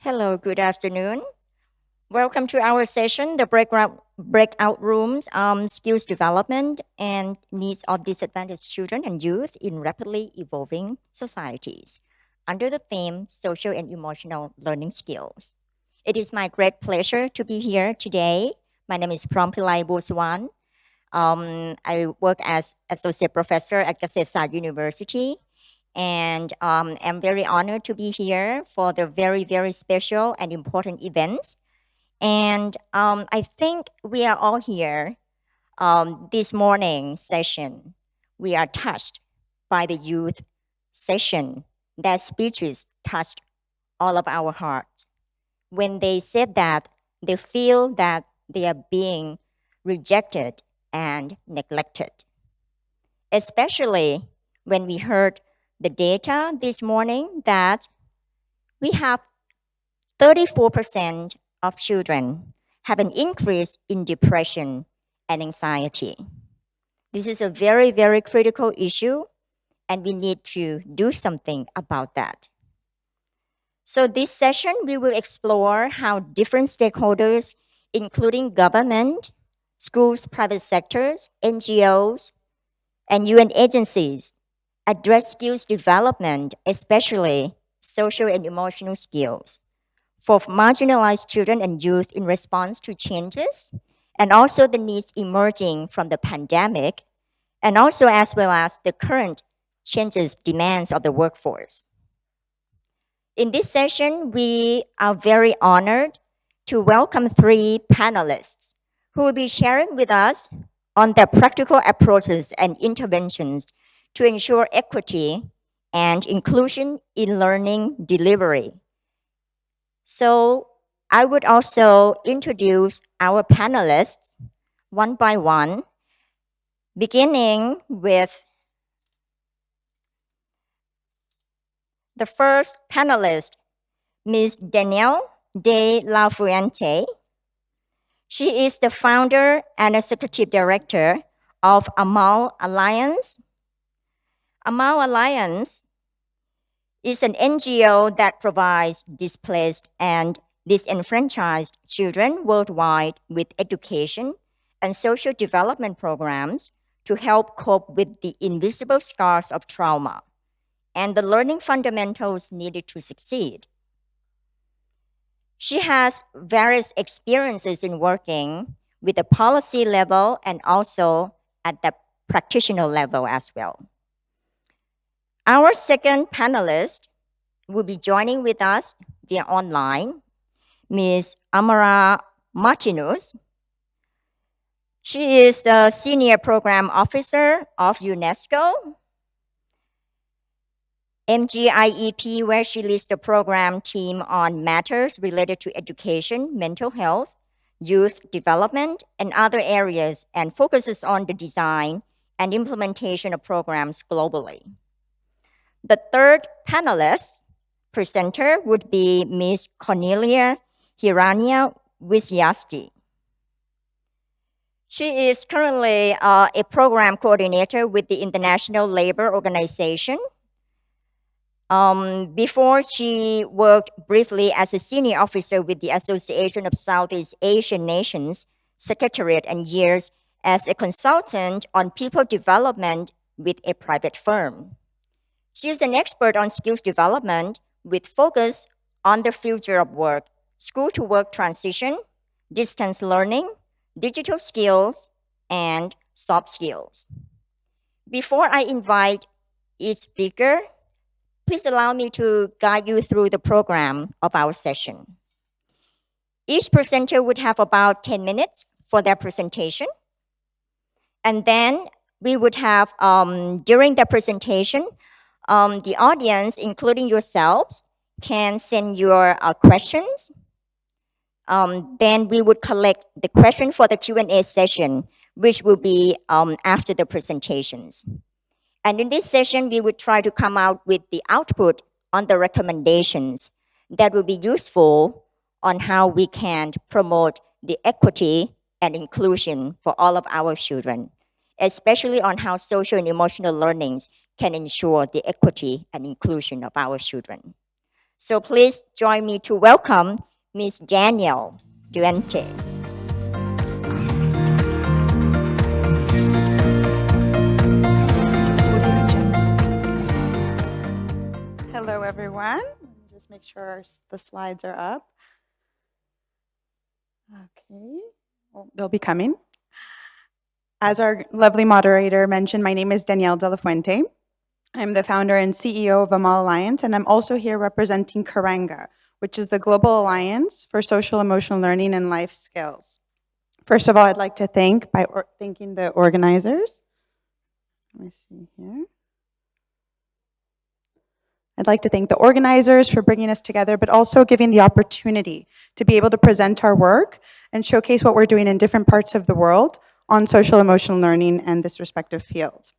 Hello, good afternoon. Welcome to our session, the breakout rooms, skills development and needs of disadvantaged children and youth in rapidly evolving societies, under the theme social and emotional learning skills. It is my great pleasure to be here today. My name is Prompilai Boswan. I work as associate professor at Kasetsart University, and I'm very honored to be here for the very, very special and important events. And I think we are all here this morning session. We are touched by the youth session. Their speeches touched all of our hearts. When they said that they feel that they are being rejected and neglected, especially when we heard the data this morning that we have 34% of children have an increase in depression and anxiety. This is a very, very critical issue, and we need to do something about that. So, this session, we will explore how different stakeholders, including government, schools, private sectors, NGOs, and UN agencies, address skills development, especially social and emotional skills, for marginalized children and youth in response to changes, and also the needs emerging from the pandemic, and also as well as the current changes demands of the workforce. In this session, we are very honored to welcome three panelists who will be sharing with us on their practical approaches and interventions to ensure equity and inclusion in learning delivery. So I would also introduce our panelists one by one, beginning with the first panelist, Ms. Danielle de la Fuente. She is the founder and executive director of Amal Alliance. Amal Alliance is an NGO that provides displaced and disenfranchised children worldwide with education and social development programs to help cope with the invisible scars of trauma and the learning fundamentals needed to succeed. She has various experiences in working with the policy level and also at the practitioner level as well. Our second panelist will be joining with us via online, Ms. Amara Martinez. She is the Senior Program Officer of UNESCO, MGIEP, where she leads the program team on matters related to education, mental health, youth development, and other areas, and focuses on the design and implementation of programs globally. The third panelist presenter would be Ms. Cornelia Hirania Wisyasti. She is currently a program coordinator with the International Labour Organization. Before, she worked briefly as a senior officer with the Association of Southeast Asian Nations Secretariat and years as a consultant on people development with a private firm. She is an expert on skills development with focus on the future of work, school-to-work transition, distance learning, digital skills, and soft skills. Before I invite each speaker, please allow me to guide you through the program of our session. Each presenter would have about 10 minutes for their presentation. And then we would have, during the presentation, the audience, including yourselves, can send your questions. Then we would collect the question for the Q&A session, which will be after the presentations. And in this session, we would try to come out with the output on the recommendations that will be useful on how we can promote the equity and inclusion for all of our children, especially on how social and emotional learnings can ensure the equity and inclusion of our children. So please join me to welcome Ms. Danielle Duente. Hello, everyone. Let me just make sure the slides are up. Okay, well, they'll be coming. As our lovely moderator mentioned, my name is Danielle De La Fuente. I'm the founder and CEO of Amal Alliance, and I'm also here representing Karanga, which is the Global Alliance for Social Emotional Learning and Life Skills. First of all, I'd like to thanking the organizers. Let me see here. I'd like to thank the organizers for bringing us together, but also giving the opportunity to be able to present our work and showcase what we're doing in different parts of the world on social emotional learning and this respective field.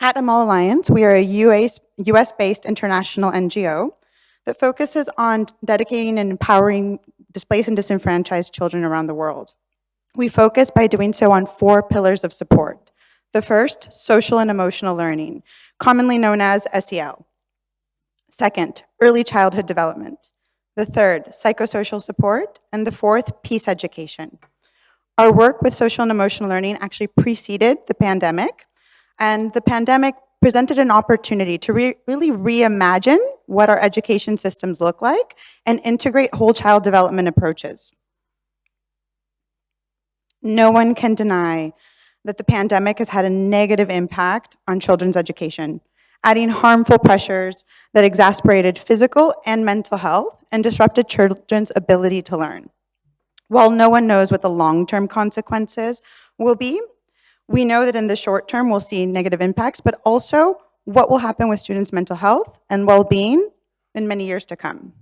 At Amal Alliance, we are a US-based international NGO that focuses on dedicating and empowering displaced and disenfranchised children around the world. We focus by doing so on 4 pillars of support. The first, social and emotional learning, commonly known as SEL. Second, early childhood development. The third, psychosocial support. And the fourth, peace education. Our work with social and emotional learning actually preceded the pandemic, and the pandemic presented an opportunity to really reimagine what our education systems look like and integrate whole child development approaches. No one can deny that the pandemic has had a negative impact on children's education, adding harmful pressures that exacerbated physical and mental health and disrupted children's ability to learn. While no one knows what the long-term consequences will be, we know that in the short term we'll see negative impacts, but also what will happen with students' mental health and well-being in many years to come.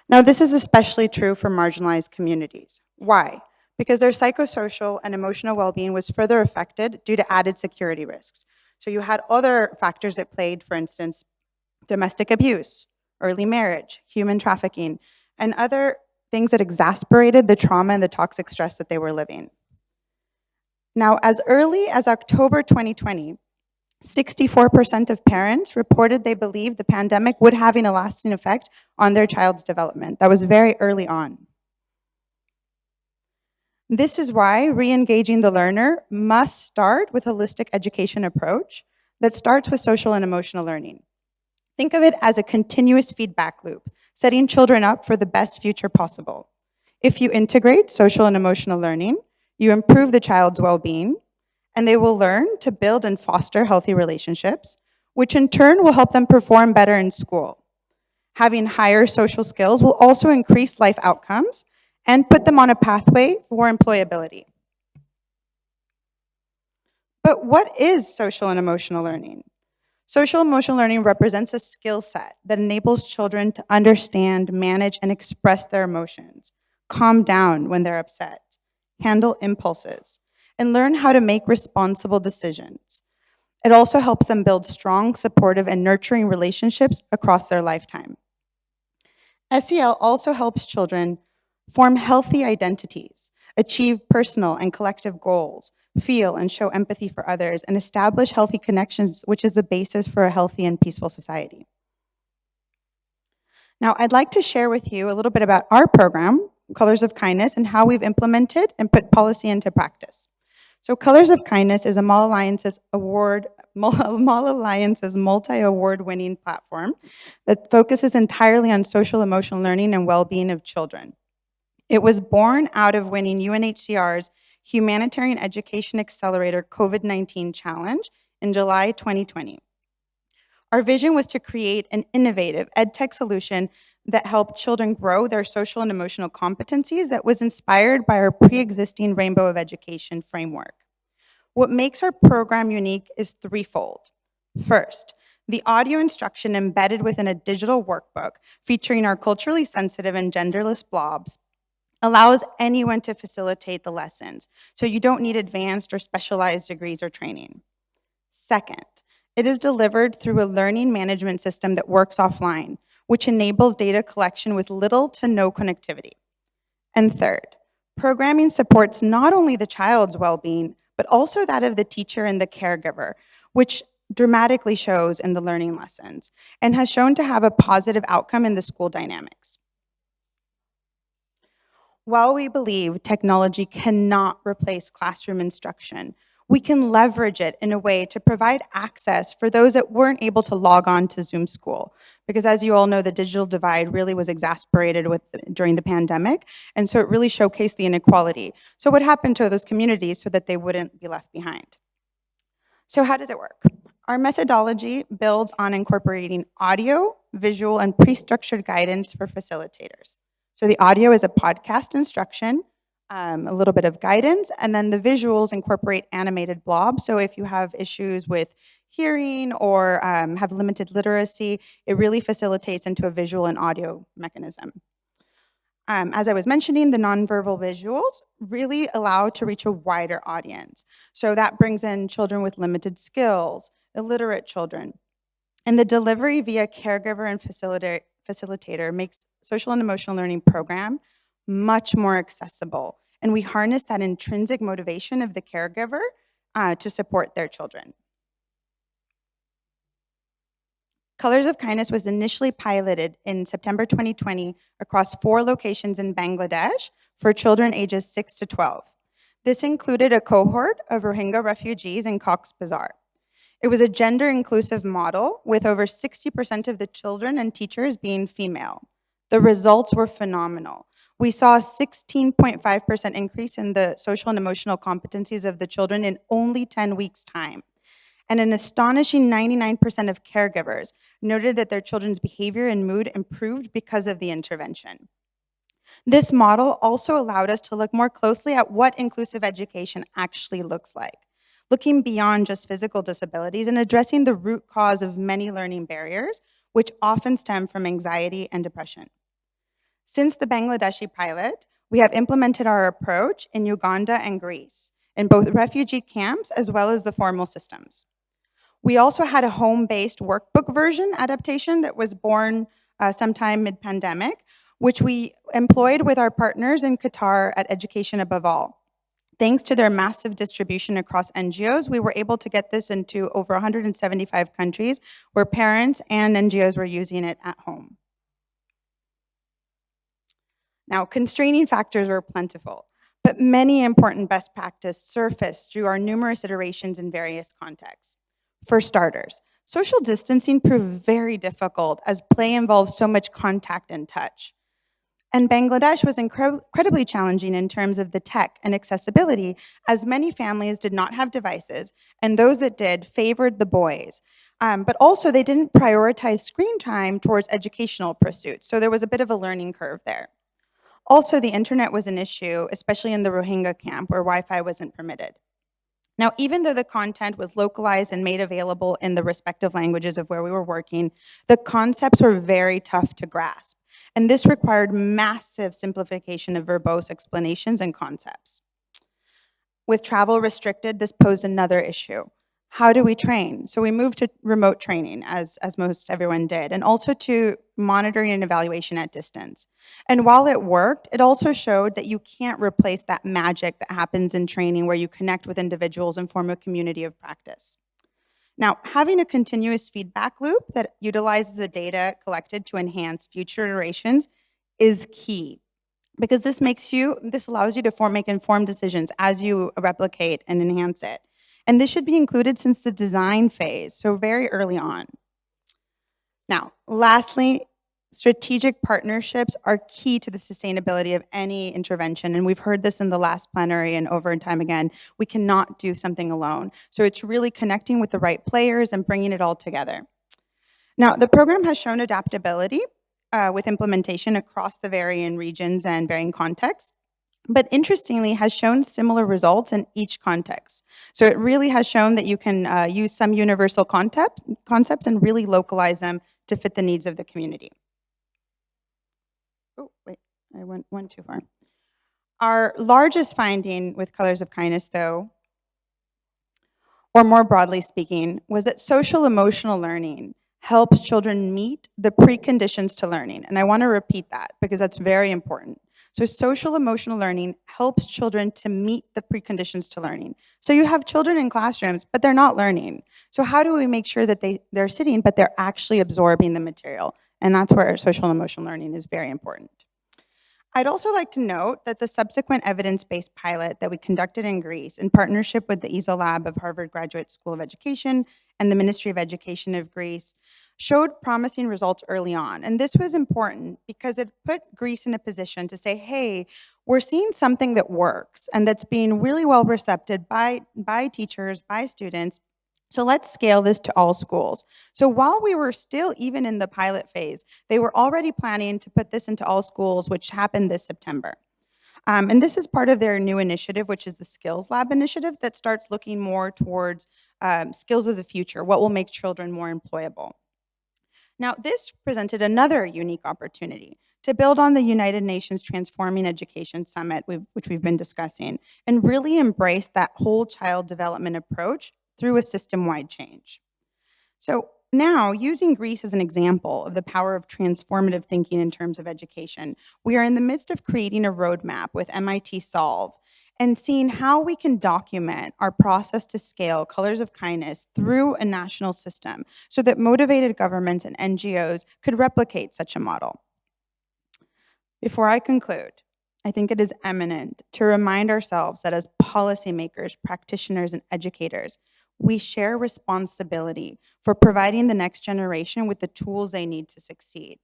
Now, this is especially true for marginalized communities. Why? Because their psychosocial and emotional well-being was further affected due to added security risks. So you had other factors that played, for instance, domestic abuse, early marriage, human trafficking, and other things that exacerbated the trauma and the toxic stress that they were living. Now, as early as October 2020, 64% of parents reported they believed the pandemic would have a lasting effect on their child's development. That was very early on. This is why re-engaging the learner must start with a holistic education approach that starts with social and emotional learning. Think of it as a continuous feedback loop, setting children up for the best future possible. If you integrate social and emotional learning, you improve the child's well-being, and they will learn to build and foster healthy relationships, which in turn will help them perform better in school. Having higher social skills will also increase life outcomes and put them on a pathway for employability. But what is social and emotional learning? Social emotional learning represents a skill set that enables children to understand, manage, and express their emotions, calm down when they're upset, handle impulses, and learn how to make responsible decisions. It also helps them build strong, supportive, and nurturing relationships across their lifetime. SEL also helps children form healthy identities, achieve personal and collective goals, feel and show empathy for others, and establish healthy connections, which is the basis for a healthy and peaceful society. Now, I'd like to share with you a little bit about our program, Colors of Kindness, and how we've implemented and put policy into practice. So Colors of Kindness is Amal Alliance's multi-award winning platform that focuses entirely on social emotional learning and well-being of children. It was born out of winning UNHCR's Humanitarian Education Accelerator COVID-19 Challenge in July 2020. Our vision was to create an innovative EdTech solution that helped children grow their social and emotional competencies that was inspired by our pre-existing Rainbow of Education framework. What makes our program unique is threefold. First, the audio instruction embedded within a digital workbook featuring our culturally sensitive and genderless blobs allows anyone to facilitate the lessons, so you don't need advanced or specialized degrees or training. Second, it is delivered through a learning management system that works offline, which enables data collection with little to no connectivity. And third, programming supports not only the child's well-being, but also that of the teacher and the caregiver, which dramatically shows in the learning lessons and has shown to have a positive outcome in the school dynamics. While we believe technology cannot replace classroom instruction, we can leverage it in a way to provide access for those that weren't able to log on to Zoom School. Because as you all know, the digital divide really was exacerbated during the pandemic, and so it really showcased the inequality. So what happened to those communities so that they wouldn't be left behind? So how does it work? Our methodology builds on incorporating audio, visual, and pre-structured guidance for facilitators. So the audio is a podcast instruction, a little bit of guidance, and then the visuals incorporate animated blobs. So if you have issues with hearing or have limited literacy, it really facilitates into a visual and audio mechanism. As I was mentioning, the nonverbal visuals really allow to reach a wider audience. So that brings in children with limited skills, illiterate children. And the delivery via caregiver and facilitator makes social and emotional learning program much more accessible. And we harness that intrinsic motivation of the caregiver to support their children. Colors of Kindness was initially piloted in September 2020 across 4 locations in Bangladesh for children ages 6 to 12. This included a cohort of Rohingya refugees in Cox's Bazar. It was a gender-inclusive model with over 60% of the children and teachers being female. The results were phenomenal. We saw a 16.5% increase in the social and emotional competencies of the children in only 10 weeks' time. And an astonishing 99% of caregivers noted that their children's behavior and mood improved because of the intervention. This model also allowed us to look more closely at what inclusive education actually looks like, looking beyond just physical disabilities and addressing the root cause of many learning barriers, which often stem from anxiety and depression. Since the Bangladeshi pilot, we have implemented our approach in Uganda and Greece, in both refugee camps as well as the formal systems. We also had a home-based workbook version adaptation that was born sometime mid-pandemic, which we employed with our partners in Qatar at Education Above All. Thanks to their massive distribution across NGOs, we were able to get this into over 175 countries where parents and NGOs were using it at home. Now, constraining factors were plentiful, but many important best practices surfaced through our numerous iterations in various contexts. For starters, social distancing proved very difficult as play involves so much contact and touch. And Bangladesh was incredibly challenging in terms of the tech and accessibility, as many families did not have devices, and those that did favored the boys. But also, they didn't prioritize screen time towards educational pursuits, so there was a bit of a learning curve there. Also, the internet was an issue, especially in the Rohingya camp, where Wi-Fi wasn't permitted. Now, even though the content was localized and made available in the respective languages of where we were working, the concepts were very tough to grasp. And this required massive simplification of verbose explanations and concepts. With travel restricted, this posed another issue. How do we train? So we moved to remote training, as most everyone did, and also to monitoring and evaluation at distance. And while it worked, it also showed that you can't replace that magic that happens in training where you connect with individuals and form a community of practice. Now, having a continuous feedback loop that utilizes the data collected to enhance future iterations is key, because this allows you to make informed decisions as you replicate and enhance it. And this should be included since the design phase, so very early on. Now, lastly, strategic partnerships are key to the sustainability of any intervention, and we've heard this in the last plenary and over and time again. We cannot do something alone. So it's really connecting with the right players and bringing it all together. Now, the program has shown adaptability with implementation across the varying regions and varying contexts, but interestingly has shown similar results in each context. So it really has shown that you can use some universal concepts and really localize them to fit the needs of the community. Oh, wait, I went one too far. Our largest finding with Colors of Kindness, though, or more broadly speaking, was that social emotional learning helps children meet the preconditions to learning. And I want to repeat that because that's very important. So social emotional learning helps children to meet the preconditions to learning. So you have children in classrooms, but they're not learning. So how do we make sure that they're sitting, but they're actually absorbing the material? And that's where social emotional learning is very important. I'd also like to note that the subsequent evidence-based pilot that we conducted in Greece in partnership with the ESA Lab of Harvard Graduate School of Education and the Ministry of Education of Greece showed promising results early on. And this was important because it put Greece in a position to say, hey, we're seeing something that works and that's being really well recepted by teachers, by students. So let's scale this to all schools. So while we were still even in the pilot phase, they were already planning to put this into all schools, which happened this September. And this is part of their new initiative, which is the Skills Lab initiative that starts looking more towards skills of the future, what will make children more employable. Now, this presented another unique opportunity to build on the United Nations Transforming Education Summit, which we've been discussing, and really embrace that whole child development approach through a system-wide change. So now, using Greece as an example of the power of transformative thinking in terms of education, we are in the midst of creating a roadmap with MIT Solve and seeing how we can document our process to scale colors of kindness through a national system so that motivated governments and NGOs could replicate such a model. Before I conclude, I think it is eminent to remind ourselves that as policymakers, practitioners, and educators, we share responsibility for providing the next generation with the tools they need to succeed.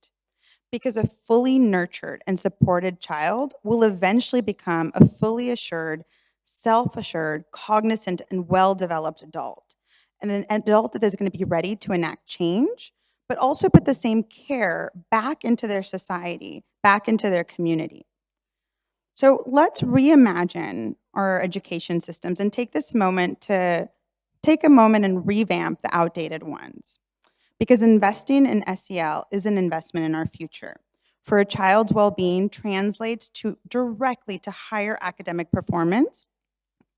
Because a fully nurtured and supported child will eventually become a fully assured, self-assured, cognizant, and well-developed adult. And an adult that is going to be ready to enact change, but also put the same care back into their society, back into their community. So let's reimagine our education systems and take this moment to take a moment and revamp the outdated ones. Because investing in SEL is an investment in our future. For a child's well-being translates directly to higher academic performance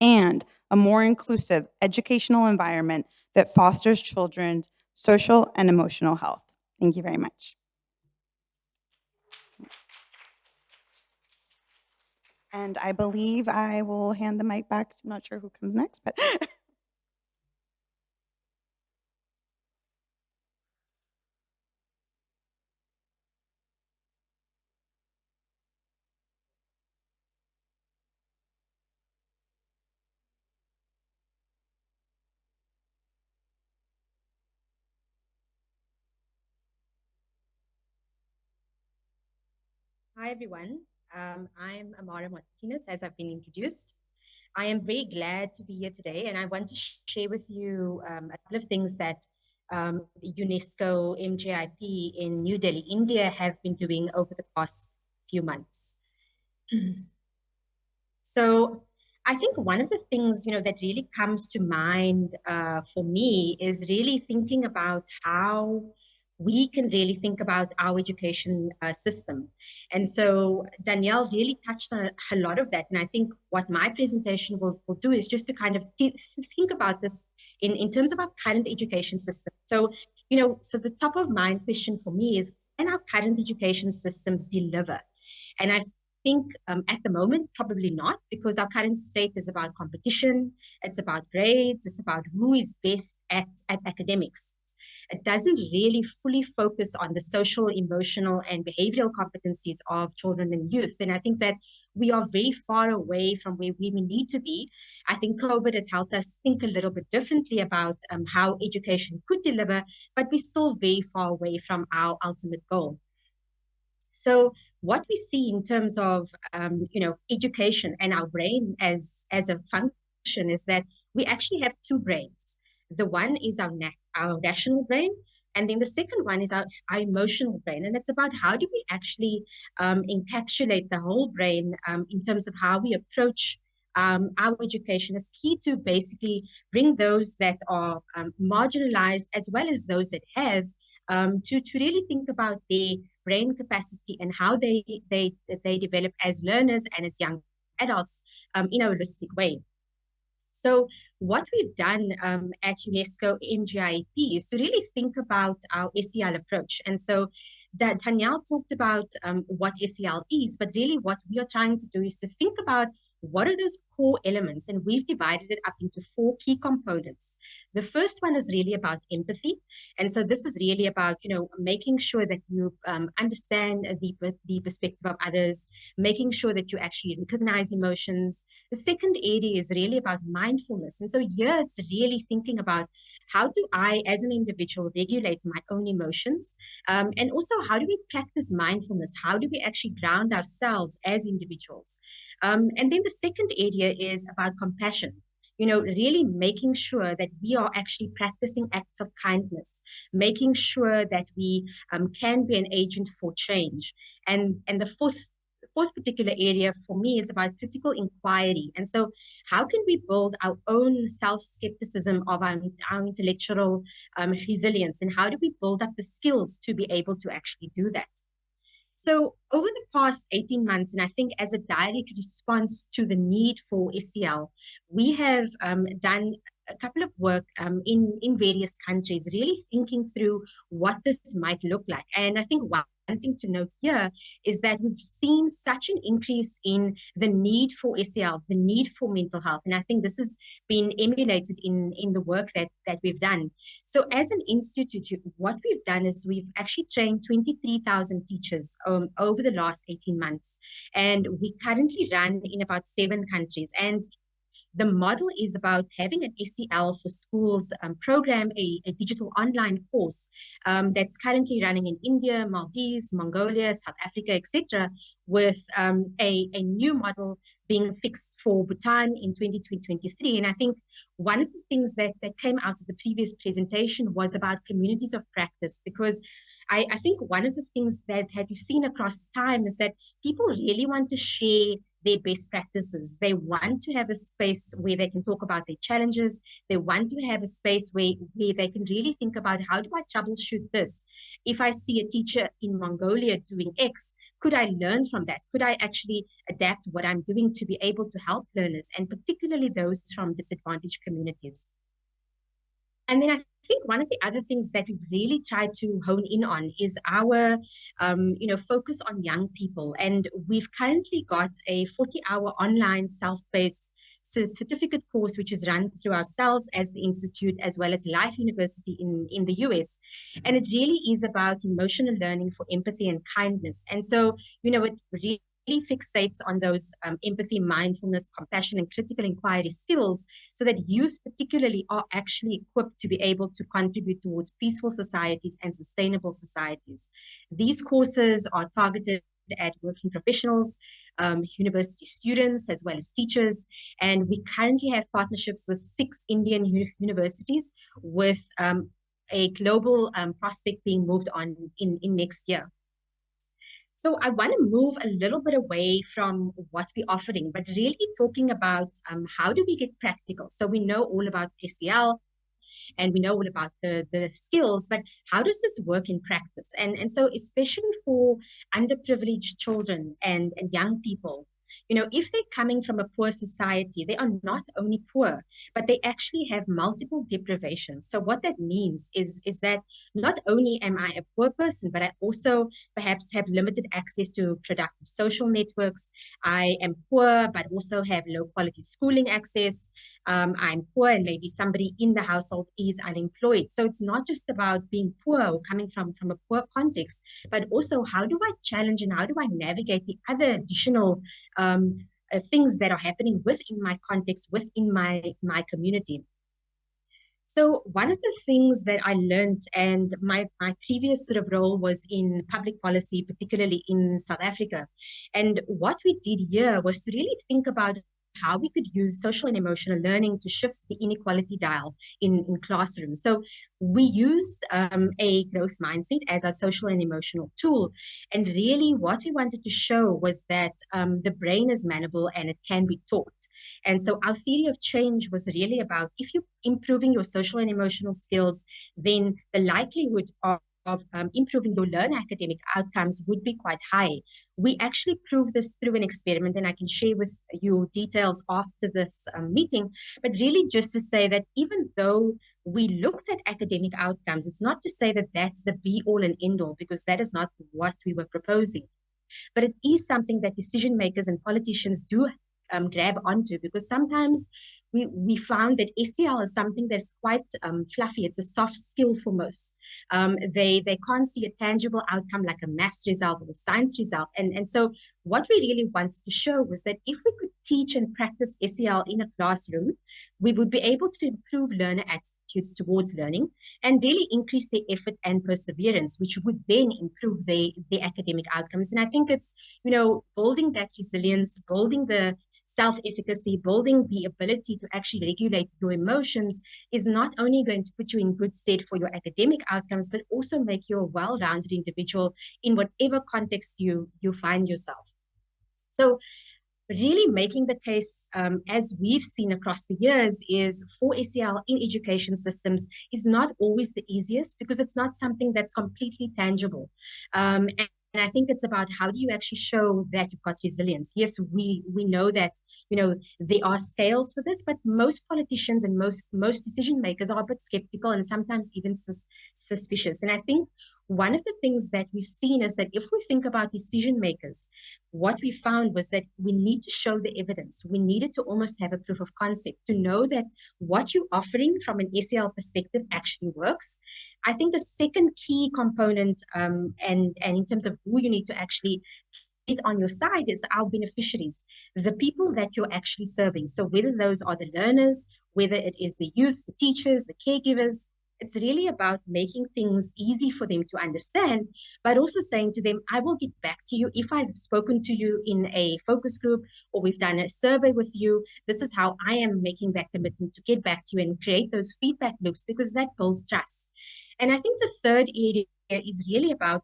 and a more inclusive educational environment that fosters children's social and emotional health. Thank you very much. And I believe I will hand the mic back. I'm not sure who comes next, but Hi, everyone. I'm Amara Martinez, as I've been introduced. I am very glad to be here today, and I want to share with you a couple of things that UNESCO MJIP in New Delhi, India, have been doing over the past few months. So I think one of the things, that really comes to mind for me is really thinking about how we can really think about our education system. And so Danielle really touched on a lot of that. And I think what my presentation will do is just to kind of think about this in terms of our current education system. So, so the top of mind question for me is, can our current education systems deliver? And I think at the moment, probably not, because our current state is about competition, it's about grades, it's about who is best at academics. It doesn't really fully focus on the social, emotional, and behavioral competencies of children and youth. And I think that we are very far away from where we need to be. I think COVID has helped us think a little bit differently about how education could deliver, but we're still very far away from our ultimate goal. So what we see in terms of education and our brain as a function is that we actually have two brains. The one is our rational brain, and then the second one is our emotional brain. And it's about how do we actually encapsulate the whole brain in terms of how we approach our education is key to basically bring those that are marginalized as well as those that have to really think about their brain capacity and how they develop as learners and as young adults in a holistic way. So what we've done at UNESCO MGIP is to really think about our SEL approach. And so Danielle talked about what SEL is, but really what we are trying to do is to think about what are those core elements, and we've divided it up into four key components. The first one is really about empathy, and so this is really about making sure that you understand the perspective of others, making sure that you actually recognize emotions. The second area is really about mindfulness, and so here it's really thinking about how do I, as an individual, regulate my own emotions, and also how do we practice mindfulness? How do we actually ground ourselves as individuals? And then the second area is about compassion. Really making sure that we are actually practicing acts of kindness, making sure that we can be an agent for change. And the fourth particular area for me is about critical inquiry. And so, how can we build our own self skepticism of our intellectual resilience? And how do we build up the skills to be able to actually do that? So, over the past 18 months, and I think as a direct response to the need for SEL, we have done a couple of work in various countries, really thinking through what this might look like. And I think one thing to note here is that we've seen such an increase in the need for SEL, the need for mental health. And I think this has been emulated in the work that we've done. So as an institute, what we've done is we've actually trained 23,000 teachers over the last 18 months. And we currently run in about 7 countries. And the model is about having an SEL for schools program, a digital online course that's currently running in India, Maldives, Mongolia, South Africa, etc., with a new model being fixed for Bhutan in 2023. And I think one of the things that came out of the previous presentation was about communities of practice, because I think one of the things that we've seen across time is that people really want to share their best practices. They want to have a space where they can talk about their challenges. They want to have a space where they can really think about, how do I troubleshoot this? If I see a teacher in Mongolia doing X, could I learn from that? Could I actually adapt what I'm doing to be able to help learners, and particularly those from disadvantaged communities? And then I think one of the other things that we've really tried to hone in on is our, focus on young people. And we've currently got a 40-hour online self-paced certificate course, which is run through ourselves as the Institute, as well as Life University in the US. And it really is about emotional learning for empathy and kindness. And so, it really fixates on those empathy, mindfulness, compassion, and critical inquiry skills, so that youth particularly are actually equipped to be able to contribute towards peaceful societies and sustainable societies. These courses are targeted at working professionals, university students, as well as teachers. And we currently have partnerships with 6 Indian universities, with a global prospect being moved on in next year. So I want to move a little bit away from what we're offering, but really talking about how do we get practical. So we know all about SEL, and we know all about the skills, but how does this work in practice? And so especially for underprivileged children and young people, if they're coming from a poor society, they are not only poor, but they actually have multiple deprivations. So what that means is that not only am I a poor person, but I also perhaps have limited access to productive social networks. I am poor, but also have low quality schooling access. I'm poor, and maybe somebody in the household is unemployed. So it's not just about being poor or coming from a poor context, but also how do I challenge and how do I navigate the other additional things that are happening within my context, within my community. So one of the things that I learned, and my previous sort of role was in public policy, particularly in South Africa. And what we did here was to really think about how we could use social and emotional learning to shift the inequality dial in classrooms. So we used a growth mindset as our social and emotional tool. And really what we wanted to show was that the brain is malleable and it can be taught. And so our theory of change was really about, if you're improving your social and emotional skills, then the likelihood of improving your learner academic outcomes would be quite high. We actually proved this through an experiment, and I can share with you details after this meeting. But really, just to say that even though we looked at academic outcomes, it's not to say that that's the be all and end all, because that is not what we were proposing. But it is something that decision makers and politicians do grab onto, because sometimes we found that SEL is something that's quite fluffy. It's a soft skill for most. They can't see a tangible outcome like a maths result or a science result. And so what we really wanted to show was that if we could teach and practice SEL in a classroom, we would be able to improve learner attitudes towards learning and really increase their effort and perseverance, which would then improve their academic outcomes. And I think it's, building that resilience, building the self-efficacy, building the ability to actually regulate your emotions is not only going to put you in good stead for your academic outcomes, but also make you a well-rounded individual in whatever context you find yourself. So really making the case, as we've seen across the years, is for SEL in education systems is not always the easiest, because it's not something that's completely tangible. And I think it's about how do you actually show that you've got resilience. Yes, we know that there are scales for this, but most politicians and most decision makers are a bit skeptical and sometimes even suspicious. And I think one of the things that we've seen is that if we think about decision makers, what we found was that we need to show the evidence. We needed to almost have a proof of concept to know that what you're offering from an SEL perspective actually works. I think the second key component, and in terms of who you need to actually get on your side, is our beneficiaries, the people that you're actually serving. So whether those are the learners, whether it is the youth, the teachers, the caregivers, it's really about making things easy for them to understand, but also saying to them, I will get back to you if I've spoken to you in a focus group or we've done a survey with you. This is how I am making that commitment to get back to you and create those feedback loops, because that builds trust. And I think the third area is really about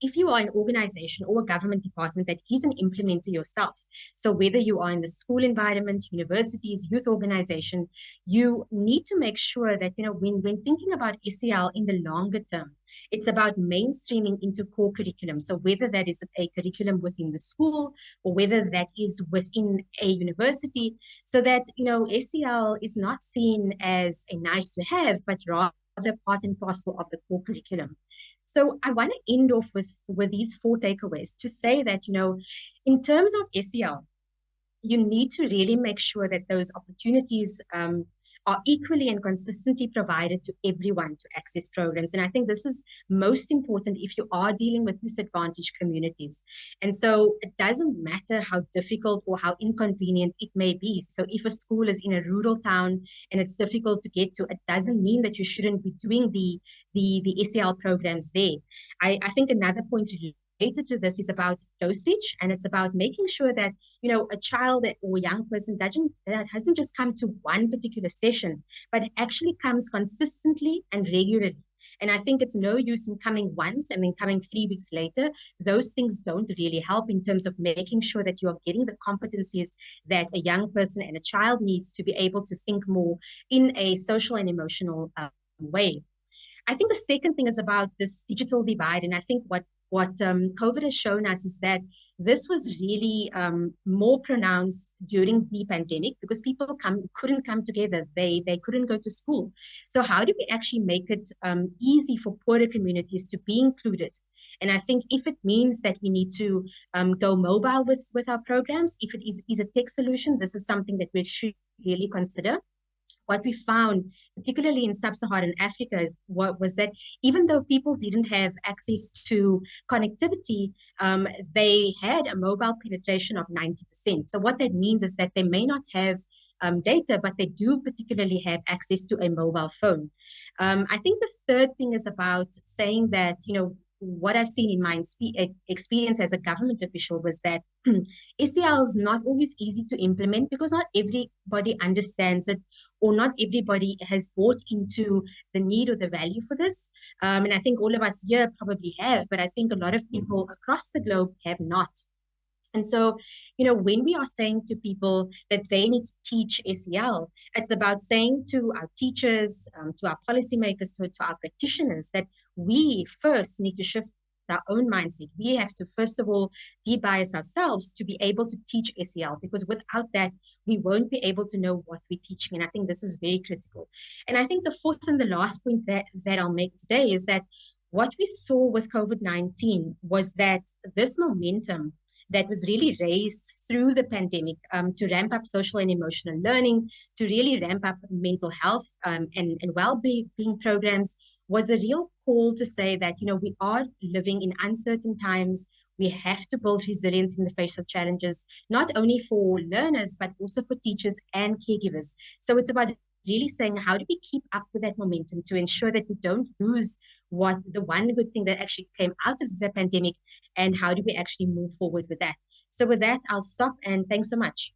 if you are an organization or a government department that is an implementer yourself, so whether you are in the school environment, universities, youth organization, you need to make sure that, when thinking about SEL in the longer term, it's about mainstreaming into core curriculum. So whether that is a curriculum within the school or whether that is within a university, so that, SEL is not seen as a nice to have, but rather part and parcel of the core curriculum. So I want to end off with these 4 takeaways to say that, in terms of SEL, you need to really make sure that those opportunities are equally and consistently provided to everyone to access programs. And I think this is most important if you are dealing with disadvantaged communities. And so it doesn't matter how difficult or how inconvenient it may be. So if a school is in a rural town and it's difficult to get to, it doesn't mean that you shouldn't be doing the SEL programs there. I think another point related to this is about dosage, and it's about making sure that a child or a young person that hasn't just come to one particular session, but actually comes consistently and regularly. And I think it's no use in coming once and then coming 3 weeks later. Those things don't really help in terms of making sure that you are getting the competencies that a young person and a child needs to be able to think more in a social and emotional way. I think the second thing is about this digital divide. And I think what COVID has shown us is that this was really more pronounced during the pandemic, because people couldn't come together. They couldn't go to school. So how do we actually make it easy for poorer communities to be included? And I think if it means that we need to go mobile with our programs, if it is a tech solution, this is something that we should really consider. What we found, particularly in sub-Saharan Africa, was that even though people didn't have access to connectivity, they had a mobile penetration of 90%. So what that means is that they may not have data, but they do particularly have access to a mobile phone. I think the third thing is about saying that, what I've seen in my experience as a government official was that SEL is not always easy to implement, because not everybody understands it, or not everybody has bought into the need or the value for this. And I think all of us here probably have, but I think a lot of people across the globe have not. And so, when we are saying to people that they need to teach SEL, it's about saying to our teachers, to our policymakers, to our practitioners, that we first need to shift our own mindset. We have to, first of all, de-bias ourselves to be able to teach SEL, because without that, we won't be able to know what we're teaching. And I think this is very critical. And I think the fourth and the last point that I'll make today is that what we saw with COVID-19 was that this momentum that was really raised through the pandemic, to ramp up social and emotional learning, to really ramp up mental health, and well-being programs, was a real call to say that, we are living in uncertain times. We have to build resilience in the face of challenges, not only for learners, but also for teachers and caregivers. So it's about really saying, how do we keep up with that momentum to ensure that we don't lose what the one good thing that actually came out of the pandemic, and how do we actually move forward with that? So with that, I'll stop, and thanks so much.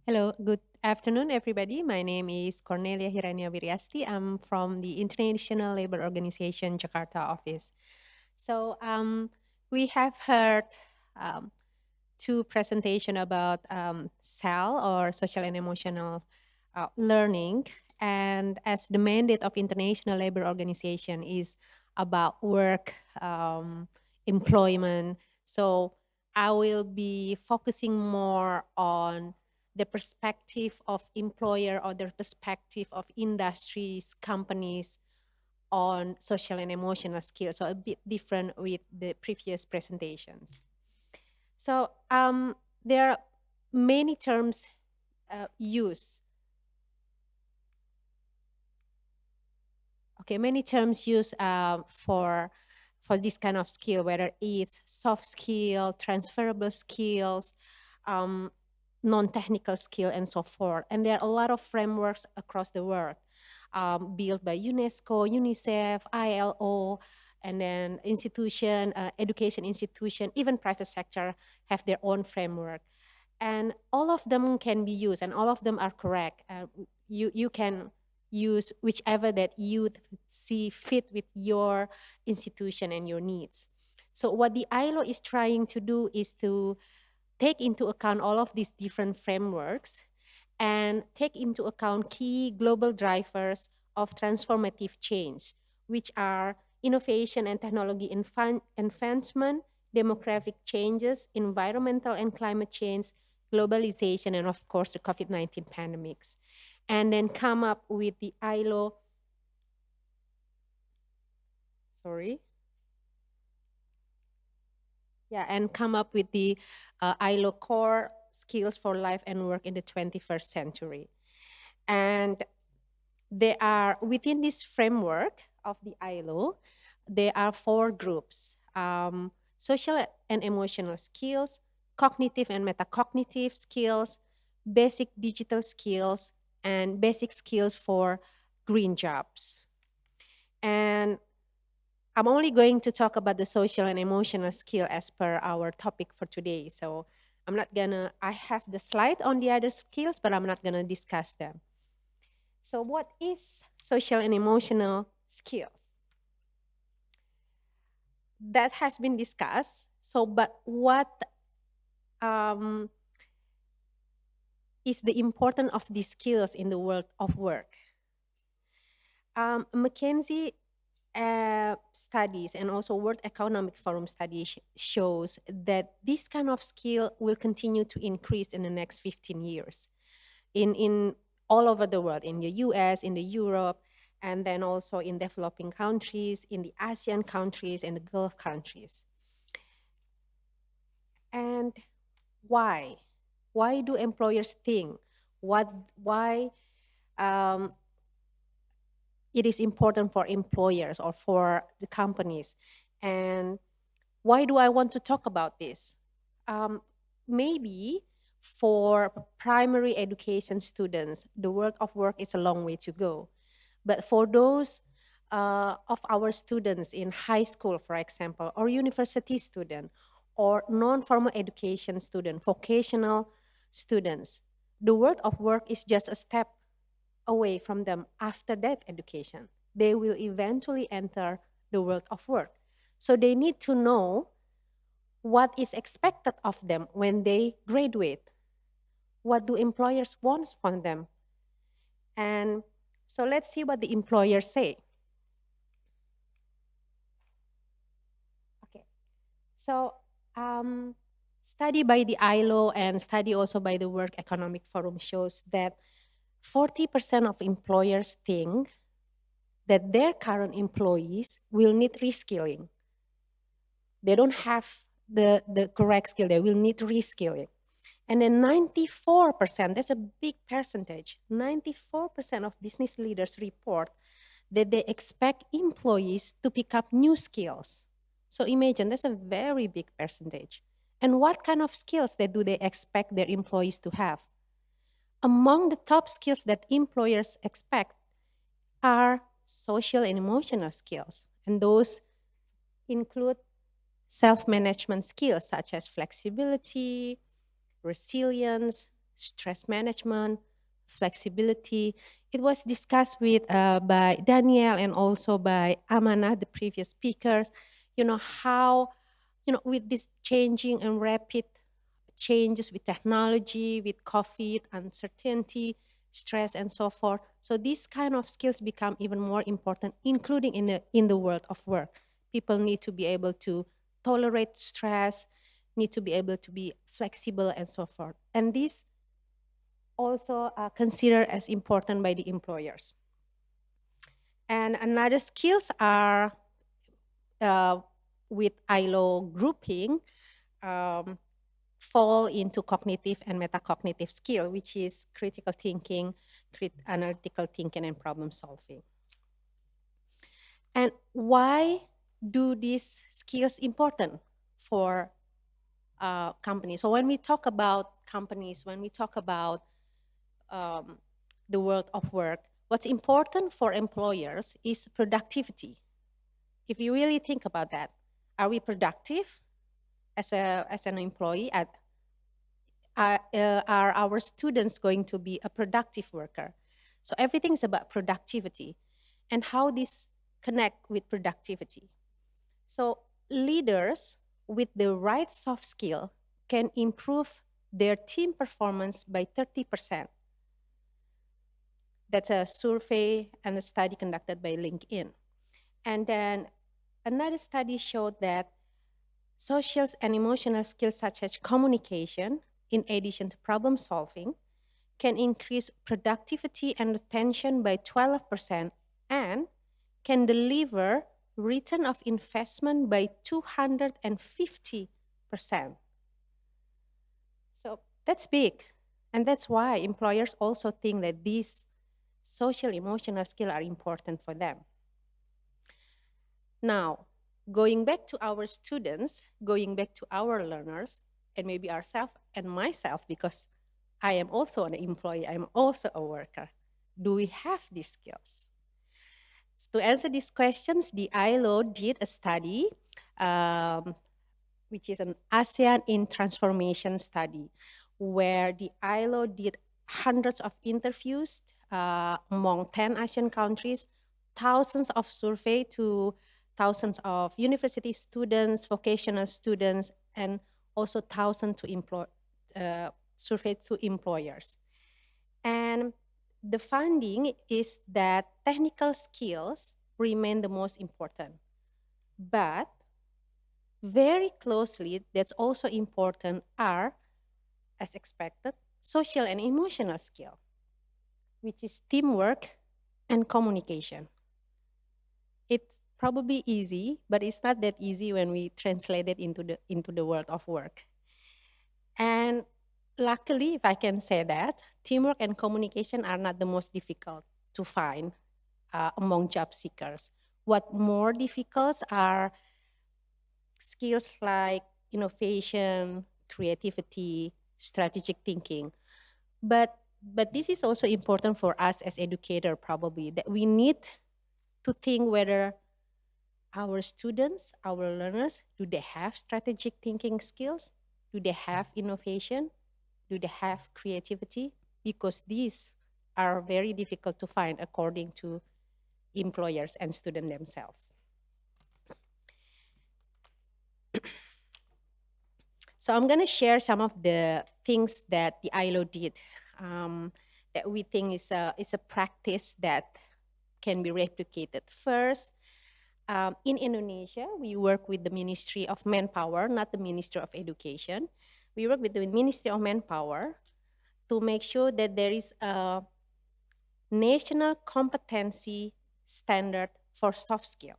Hello, good afternoon, everybody. My name is Cornelia Hirania Wiriasti. I'm from the International Labor Organization Jakarta office. So we have heard um, two presentation about SEL, or social and emotional learning. And as the mandate of International Labor Organization is about work, employment, so I will be focusing more on the perspective of employer or the perspective of industries, companies on social and emotional skills. So a bit different with the previous presentations. So there are many terms used. Okay, many terms used for this kind of skill, whether it's soft skill, transferable skills, um, non-technical skill, and so forth. And there are a lot of frameworks across the world, built by UNESCO, UNICEF, ILO, and then education institution, even private sector have their own framework. And all of them can be used, and all of them are correct. You can use whichever that you see fit with your institution and your needs. So what the ILO is trying to do is to take into account all of these different frameworks and take into account key global drivers of transformative change, which are innovation and technology advancement, demographic changes, environmental and climate change, globalization, and of course the COVID-19 pandemics. And then come up with the ILO, sorry, yeah, and come up with the ILO core skills for life and work in the 21st century. And there are, within this framework of the ILO, there are four groups: social and emotional skills, cognitive and metacognitive skills, basic digital skills, and basic skills for green jobs. And I'm only going to talk about the social and emotional skill as per our topic for today. So I have the slide on the other skills, but I'm not gonna discuss them. So what is social and emotional skills? That has been discussed. So, but what um, is the importance of these skills in the world of work? McKinsey studies and also World Economic Forum study shows that this kind of skill will continue to increase in the next 15 years in all over the world, in the US, in the Europe, and then also in developing countries, in the ASEAN countries, and the Gulf countries. And why? Why do employers think why um, it is important for employers or for the companies? And why do I want to talk about this? Um, maybe for primary education students, the world of work is a long way to go. But for those of our students in high school, for example, or university student, or non-formal education student, vocational students, the world of work is just a step away from them after that education. They will eventually enter the world of work. So they need to know what is expected of them when they graduate. What do employers want from them? And so let's see what the employers say. Okay. So study by the ILO and study also by the World Economic Forum shows that 40% of employers think that their current employees will need reskilling. They don't have the correct skill, they will need reskilling. And then 94%, that's a big percentage, 94% of business leaders report that they expect employees to pick up new skills. So imagine, that's a very big percentage. And what kind of skills that do they expect their employees to have? Among the top skills that employers expect are social and emotional skills. And those include self-management skills such as flexibility, resilience, stress management, flexibility. It was discussed with by Daniel and also by Amana, the previous speakers. How with this changing and rapid changes with technology, with COVID, uncertainty, stress, and so forth. So these kind of skills become even more important, including in the world of work. People need to be able to tolerate stress, need to be able to be flexible, and so forth. And these also are considered as important by the employers. And another skills are with ILO grouping, fall into cognitive and metacognitive skill, which is critical thinking, analytical thinking, and problem solving. And why do these skills important for companies? So when we talk about companies, when we talk about the world of work, what's important for employers is productivity. If you really think about that, are we productive as an employee? Are our students going to be a productive worker? So everything is about productivity and how this connect with productivity. So leaders with the right soft skill can improve their team performance by 30%. That's a survey and a study conducted by LinkedIn. And then another study showed that social and emotional skills such as communication, in addition to problem solving, can increase productivity and retention by 12% and can deliver return of investment by 250%. So that's big. And that's why employers also think that these social emotional skills are important for them. Now, going back to our students, going back to our learners, and maybe ourselves and myself, because I am also an employee, I'm also a worker. Do we have these skills? To answer these questions, the ILO did a study, which is an ASEAN in Transformation study, where the ILO did hundreds of interviews among 10 Asian countries, thousands of survey to thousands of university students, vocational students, and also thousands to survey to employers. And the finding is that technical skills remain the most important. But very closely, that's also important are, as expected, social and emotional skill, which is teamwork and communication. It's probably easy, but it's not that easy when we translate it into the world of work. And luckily, if I can say that, teamwork and communication are not the most difficult to find among job seekers. What more difficult are skills like innovation, creativity, strategic thinking. But this is also important for us as educator, probably, that we need to think whether our students, our learners, do they have strategic thinking skills? Do they have innovation? Do they have creativity? Because these are very difficult to find according to employers and students themselves. So I'm going to share some of the things that the ILO did that we think is a practice that can be replicated. First, in Indonesia, we work with the Ministry of Manpower, not the Ministry of Education. We work with the Ministry of Manpower to make sure that there is a national competency standard for soft skill.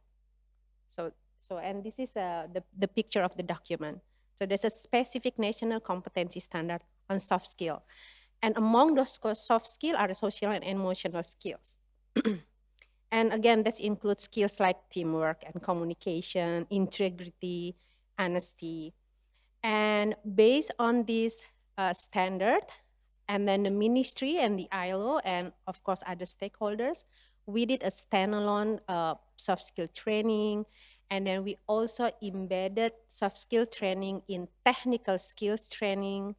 And this is the picture of the document. So there's a specific national competency standard on soft skill. And among those soft skills are the social and emotional skills. And again, this includes skills like teamwork and communication, integrity, honesty. And based on this standard, and then the ministry and the ILO and of course other stakeholders, we did a standalone soft skill training. And then we also embedded soft skill training in technical skills training.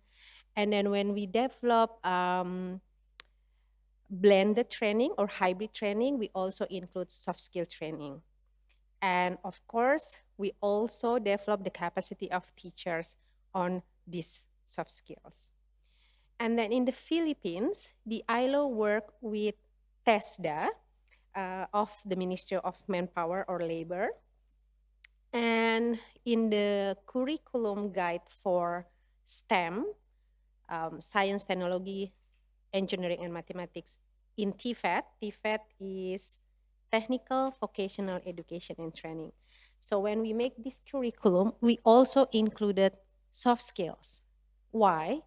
And then when we develop blended training or hybrid training, we also include soft skill training. And of course, we also develop the capacity of teachers on these soft skills. And then in the Philippines, the ILO worked with TESDA of the Ministry of Manpower or Labor. And in the curriculum guide for STEM, science, technology, engineering, and mathematics, in TVET, TVET is Technical Vocational Education and Training. So when we make this curriculum, we also included soft skills. Why?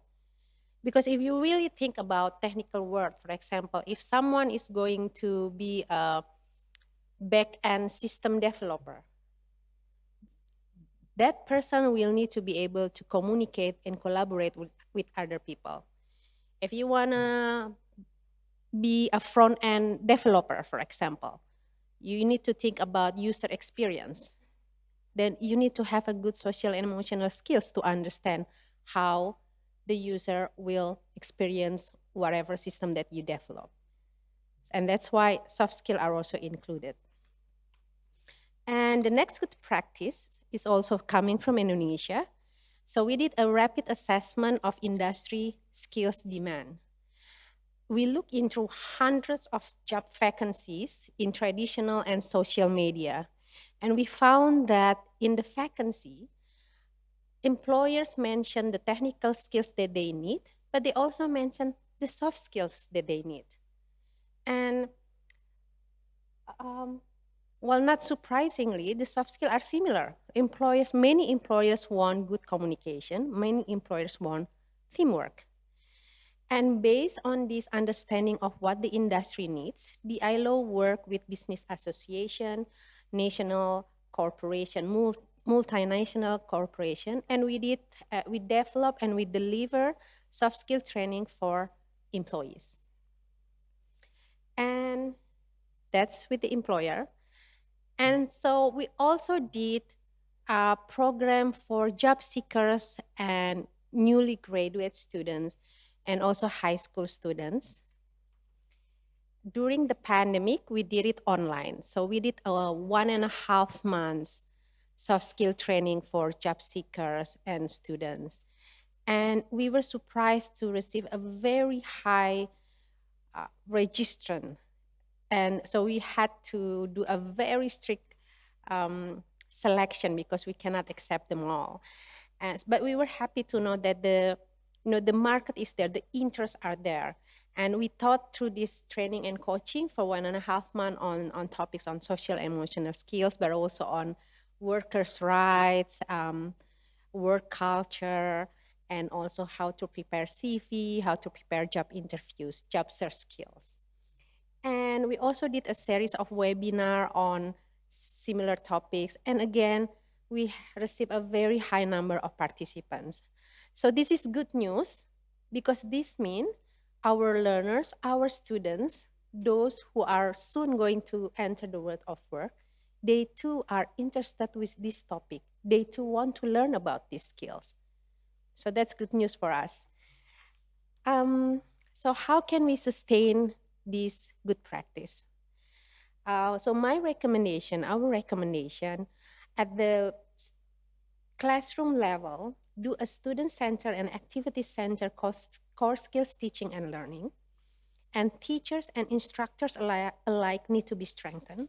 Because if you really think about technical work, for example, if someone is going to be a back-end system developer, that person will need to be able to communicate and collaborate with other people. If you want to be a front-end developer, for example, you need to think about user experience. Then you need to have a good social and emotional skills to understand how the user will experience whatever system that you develop. And that's why soft skills are also included. And the next good practice is also coming from Indonesia. So we did a rapid assessment of industry skills demand. We looked into hundreds of job vacancies in traditional and social media. And we found that in the vacancy, employers mention the technical skills that they need, but they also mention the soft skills that they need. And well, not surprisingly, the soft skills are similar. Many employers want good communication, many employers want teamwork. And based on this understanding of what the industry needs, the ILO worked with business association, national corporation, multinational corporation, and we develop and we deliver soft skill training for employees. And that's with the employer. And so we also did a program for job seekers and newly graduate students and also high school students. During the pandemic, we did it online. So we did a 1.5 months soft skill training for job seekers and students. And we were surprised to receive a very high registrant. And so we had to do a very strict selection because we cannot accept them all. But we were happy to know that the market is there, the interests are there. And we taught through this training and coaching for 1.5 months on topics on social and emotional skills, but also on workers' rights, work culture, and also how to prepare CV, how to prepare job interviews, job search skills. And we also did a series of webinars on similar topics. And again, we received a very high number of participants. So this is good news because this means our learners, our students, those who are soon going to enter the world of work, they too are interested with this topic. They too want to learn about these skills. So that's good news for us. So how can we sustain this good practice? So my recommendation, our recommendation, at the classroom level, do a student center and activity center core skills teaching and learning. And teachers and instructors alike need to be strengthened.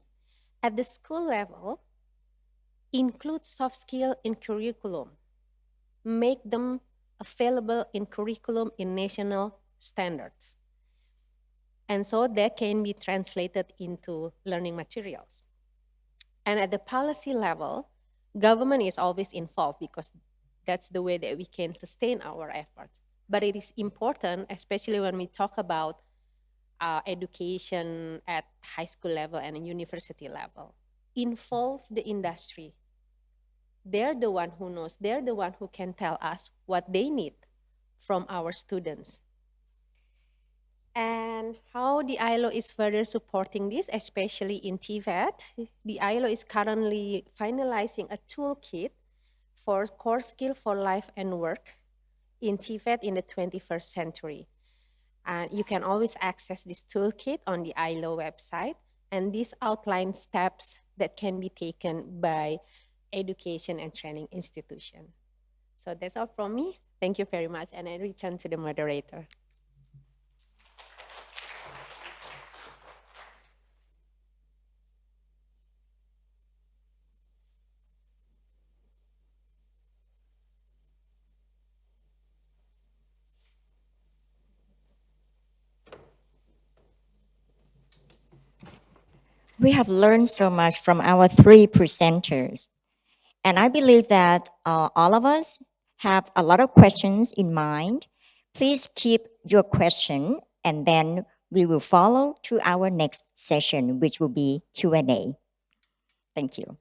At the school level, include soft skill in curriculum. Make them available in curriculum in national standards. And so that can be translated into learning materials. And at the policy level, government is always involved because that's the way that we can sustain our efforts. But it is important, especially when we talk about education at high school level and university level, involve the industry. They're the one who knows, they're the one who can tell us what they need from our students. And how the ILO is further supporting this, especially in TVET. The ILO is currently finalizing a toolkit for core skill for life and work in TVET in the 21st century. And you can always access this toolkit on the ILO website. And this outlines steps that can be taken by education and training institution. So that's all from me. Thank you very much. And I return to the moderator. We have learned so much from our three presenters. And I believe that all of us have a lot of questions in mind. Please keep your question and then we will follow to our next session, which will be Q&A. Thank you.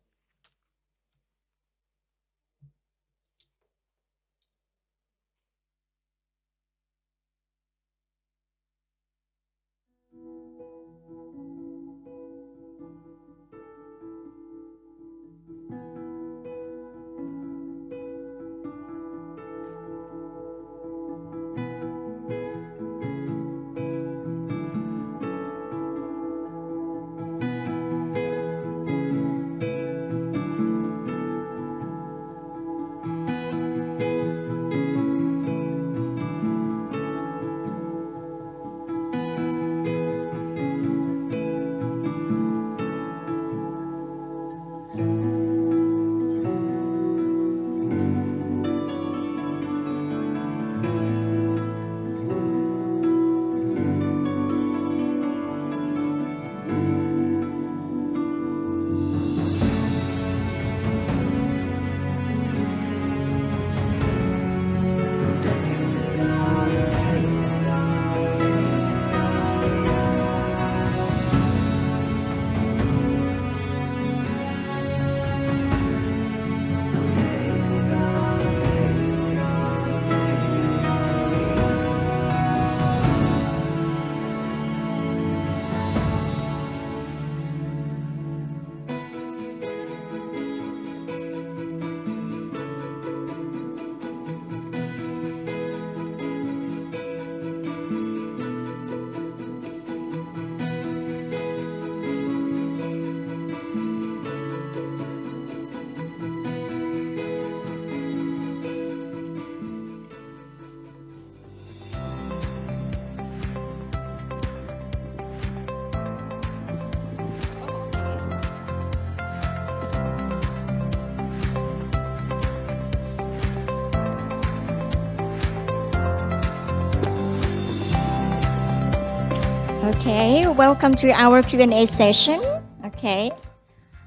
Okay, welcome to our Q&A session. Okay,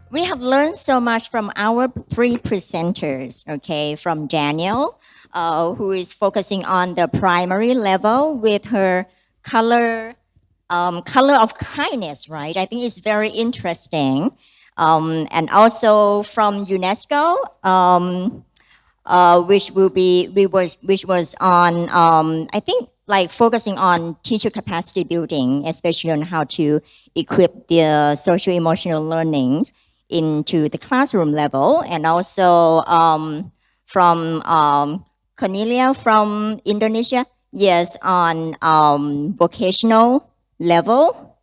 we have learned so much from our three presenters. Okay, from Daniel, who is focusing on the primary level with her color of kindness, right? I think it's very interesting. And also from UNESCO, which was on I think like focusing on teacher capacity building, especially on how to equip the social emotional learnings into the classroom level, and also from Cornelia from Indonesia, yes, on vocational level,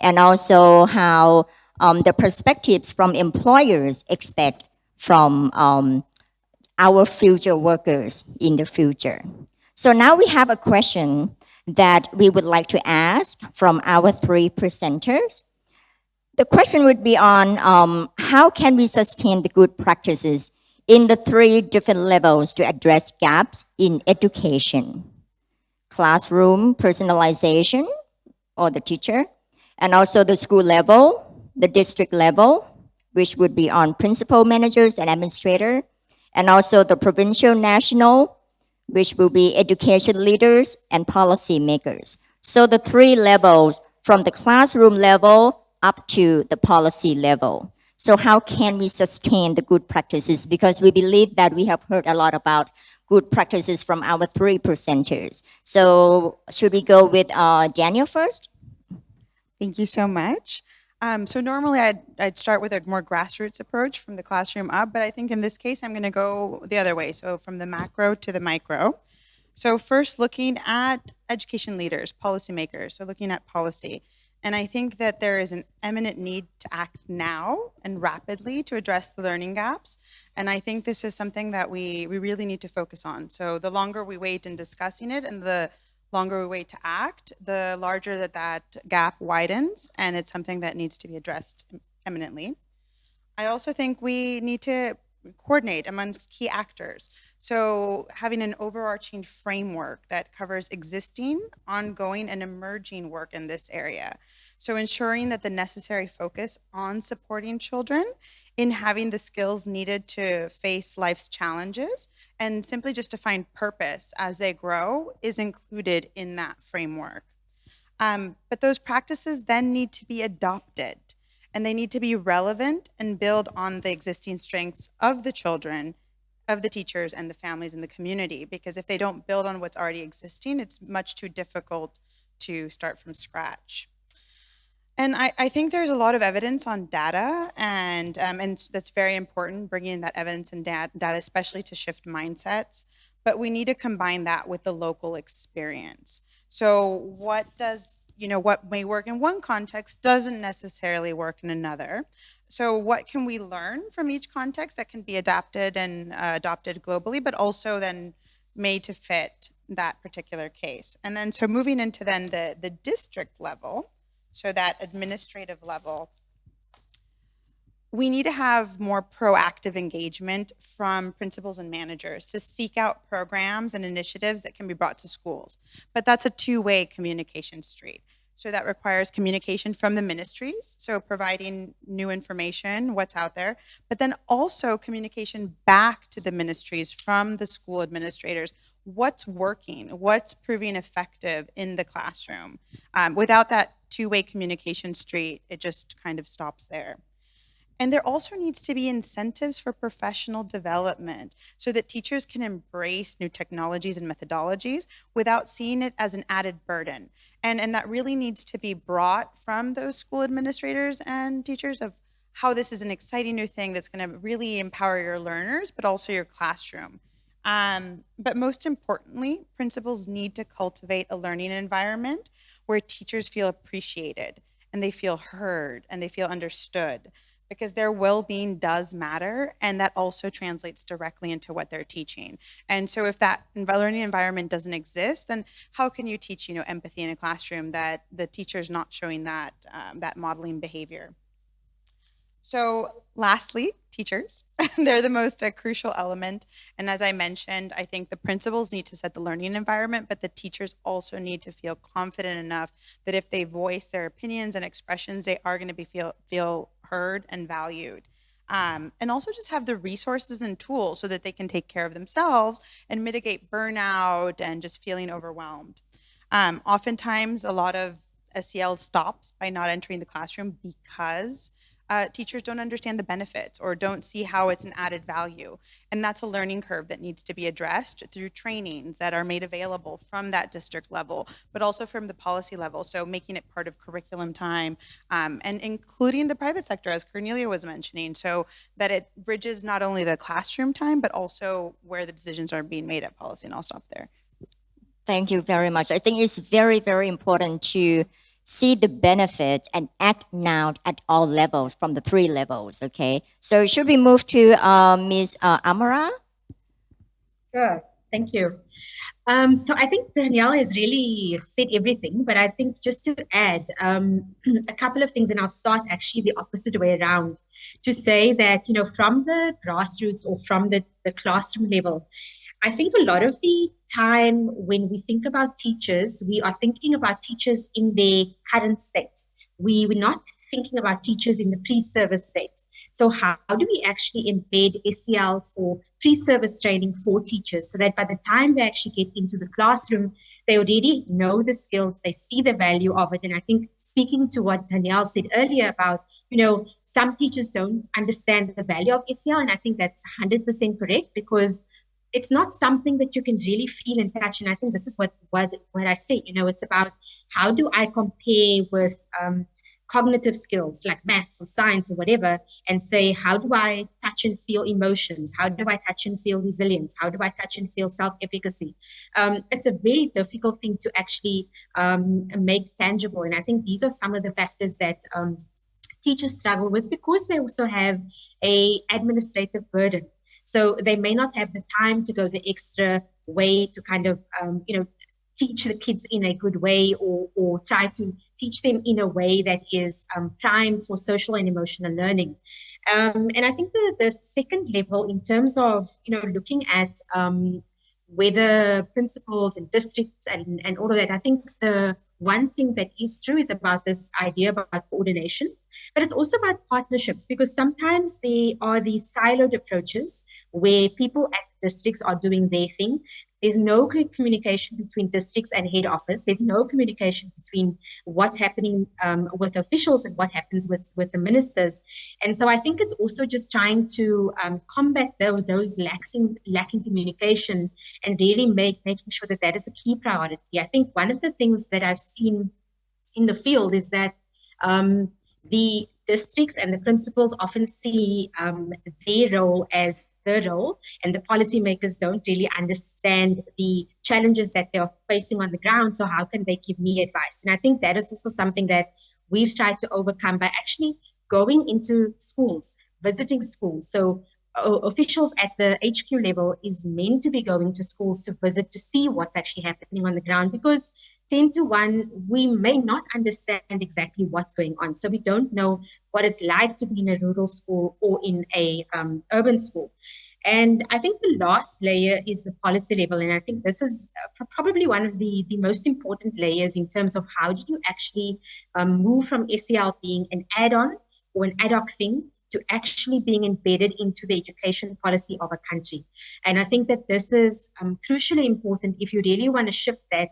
and also how the perspectives from employers expect from our future workers in the future. So now we have a question that we would like to ask from our three presenters. The question would be on how can we sustain the good practices in the three different levels to address gaps in education: classroom personalization, or the teacher, and also the school level, the district level, which would be on principal, managers, and administrator, and also the provincial, national, which will be education leaders and policy makers. So the three levels from the classroom level up to the policy level. So how can we sustain the good practices? Because we believe that we have heard a lot about good practices from our three presenters. So should we go with Daniel first? Thank you so much. So normally I'd start with a more grassroots approach from the classroom up, but I think in this case I'm going to go the other way, so from the macro to the micro. So first looking at education leaders, policymakers, so looking at policy. And I think that there is an eminent need to act now and rapidly to address the learning gaps. And I think this is something that we really need to focus on. So the longer we wait in discussing it and the longer we wait to act, the larger that gap widens, and it's something that needs to be addressed eminently. I also think we need to coordinate amongst key actors. So having an overarching framework that covers existing, ongoing, and emerging work in this area. So ensuring that the necessary focus on supporting children in having the skills needed to face life's challenges and simply just to find purpose as they grow is included in that framework. But those practices then need to be adopted, and they need to be relevant and build on the existing strengths of the children, of the teachers, and the families in the community. Because if they don't build on what's already existing, it's much too difficult to start from scratch. And I think there's a lot of evidence on data, and that's very important, bringing in that evidence and data, especially to shift mindsets. But we need to combine that with the local experience. So what may work in one context doesn't necessarily work in another. So what can we learn from each context that can be adapted and adopted globally, but also then made to fit that particular case? And then so moving into then the district level, so that administrative level, we need to have more proactive engagement from principals and managers to seek out programs and initiatives that can be brought to schools. But that's a two-way communication street. So that requires communication from the ministries, so providing new information, what's out there, but then also communication back to the ministries from the school administrators. What's working? What's proving effective in the classroom? Without that two-way communication street, it just kind of stops there. And there also needs to be incentives for professional development so that teachers can embrace new technologies and methodologies without seeing it as an added burden. And that really needs to be brought from those school administrators and teachers of how this is an exciting new thing that's going to really empower your learners, but also your classroom. But most importantly, principals need to cultivate a learning environment where teachers feel appreciated and they feel heard and they feel understood, because their well-being does matter, and that also translates directly into what they're teaching. And so if that learning environment doesn't exist, then how can you teach empathy in a classroom that the teacher's not showing that modeling behavior? So lastly, teachers, they're the most crucial element. And as I mentioned, I think the principals need to set the learning environment, but the teachers also need to feel confident enough that if they voice their opinions and expressions, they are going to be feel heard and valued. And also just have the resources and tools so that they can take care of themselves and mitigate burnout and just feeling overwhelmed. Oftentimes, a lot of SEL stops by not entering the classroom because teachers don't understand the benefits or don't see how it's an added value. And that's a learning curve that needs to be addressed through trainings that are made available from that district level, but also from the policy level. So making it part of curriculum time, and including the private sector, as Cornelia was mentioning, so that it bridges not only the classroom time, but also where the decisions are being made at policy. And I'll stop there. Thank you very much. I think it's very, very important to see the benefits and act now at all levels from the three levels. Okay. So should we move to Ms. Amara? Sure. Thank you. So I think Danielle has really said everything, but I think just to add a couple of things, and I'll start actually the opposite way around to say that, from the grassroots or from the classroom level, I think a lot of the time when we think about teachers, we are thinking about teachers in their current state. We're not thinking about teachers in the pre-service state. So how do we actually embed SEL for pre-service training for teachers so that by the time they actually get into the classroom, they already know the skills, they see the value of it. And I think speaking to what Danielle said earlier about, some teachers don't understand the value of SEL, and I think that's 100% correct because it's not something that you can really feel and touch. And I think this is what I say, it's about how do I compare with cognitive skills like maths or science or whatever, and say, how do I touch and feel emotions? How do I touch and feel resilience? How do I touch and feel self-efficacy? It's a very difficult thing to actually make tangible. And I think these are some of the factors that teachers struggle with because they also have a administrative burden. So they may not have the time to go the extra way to kind of, teach the kids in a good way or try to teach them in a way that is primed for social and emotional learning. And I think the second level in terms of, looking at whether principals and districts and all of that, I think the one thing that is true is about this idea about coordination, but it's also about partnerships because sometimes there are these siloed approaches where people at districts are doing their thing. There's no communication between districts and head office. There's no communication between what's happening with officials and what happens with the ministers. And so I think it's also just trying to combat those lacking communication and really making sure that is a key priority. I think one of the things that I've seen in the field is that the districts and the principals often see their role as the role, and the policymakers don't really understand the challenges that they're facing on the ground. So how can they give me advice? And I think that is also something that we've tried to overcome by actually going into schools, visiting schools. So officials at the HQ level is meant to be going to schools to visit to see what's actually happening on the ground because 10 to 1, we may not understand exactly what's going on. So we don't know what it's like to be in a rural school or in a urban school. And I think the last layer is the policy level. And I think this is probably one of the most important layers in terms of how do you actually move from SEL being an add-on or an ad hoc thing to actually being embedded into the education policy of a country. And I think that this is crucially important if you really want to shift that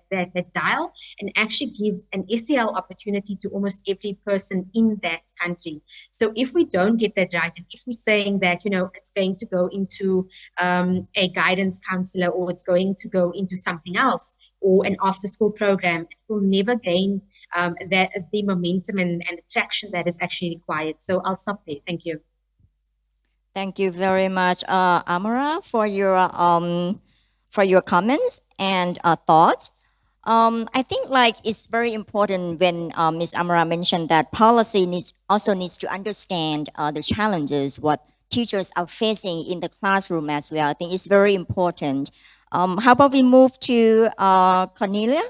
dial and actually give an SEL opportunity to almost every person in that country. So if we don't get that right, and if we're saying that, it's going to go into a guidance counselor or it's going to go into something else or an after-school program, it will never gain the momentum and the traction that is actually required. So I'll stop there. Thank you. Thank you very much, Amara, for your comments and thoughts. I think it's very important when Ms. Amara mentioned that policy also needs to understand the challenges what teachers are facing in the classroom as well. I think it's very important. How about we move to Cornelia?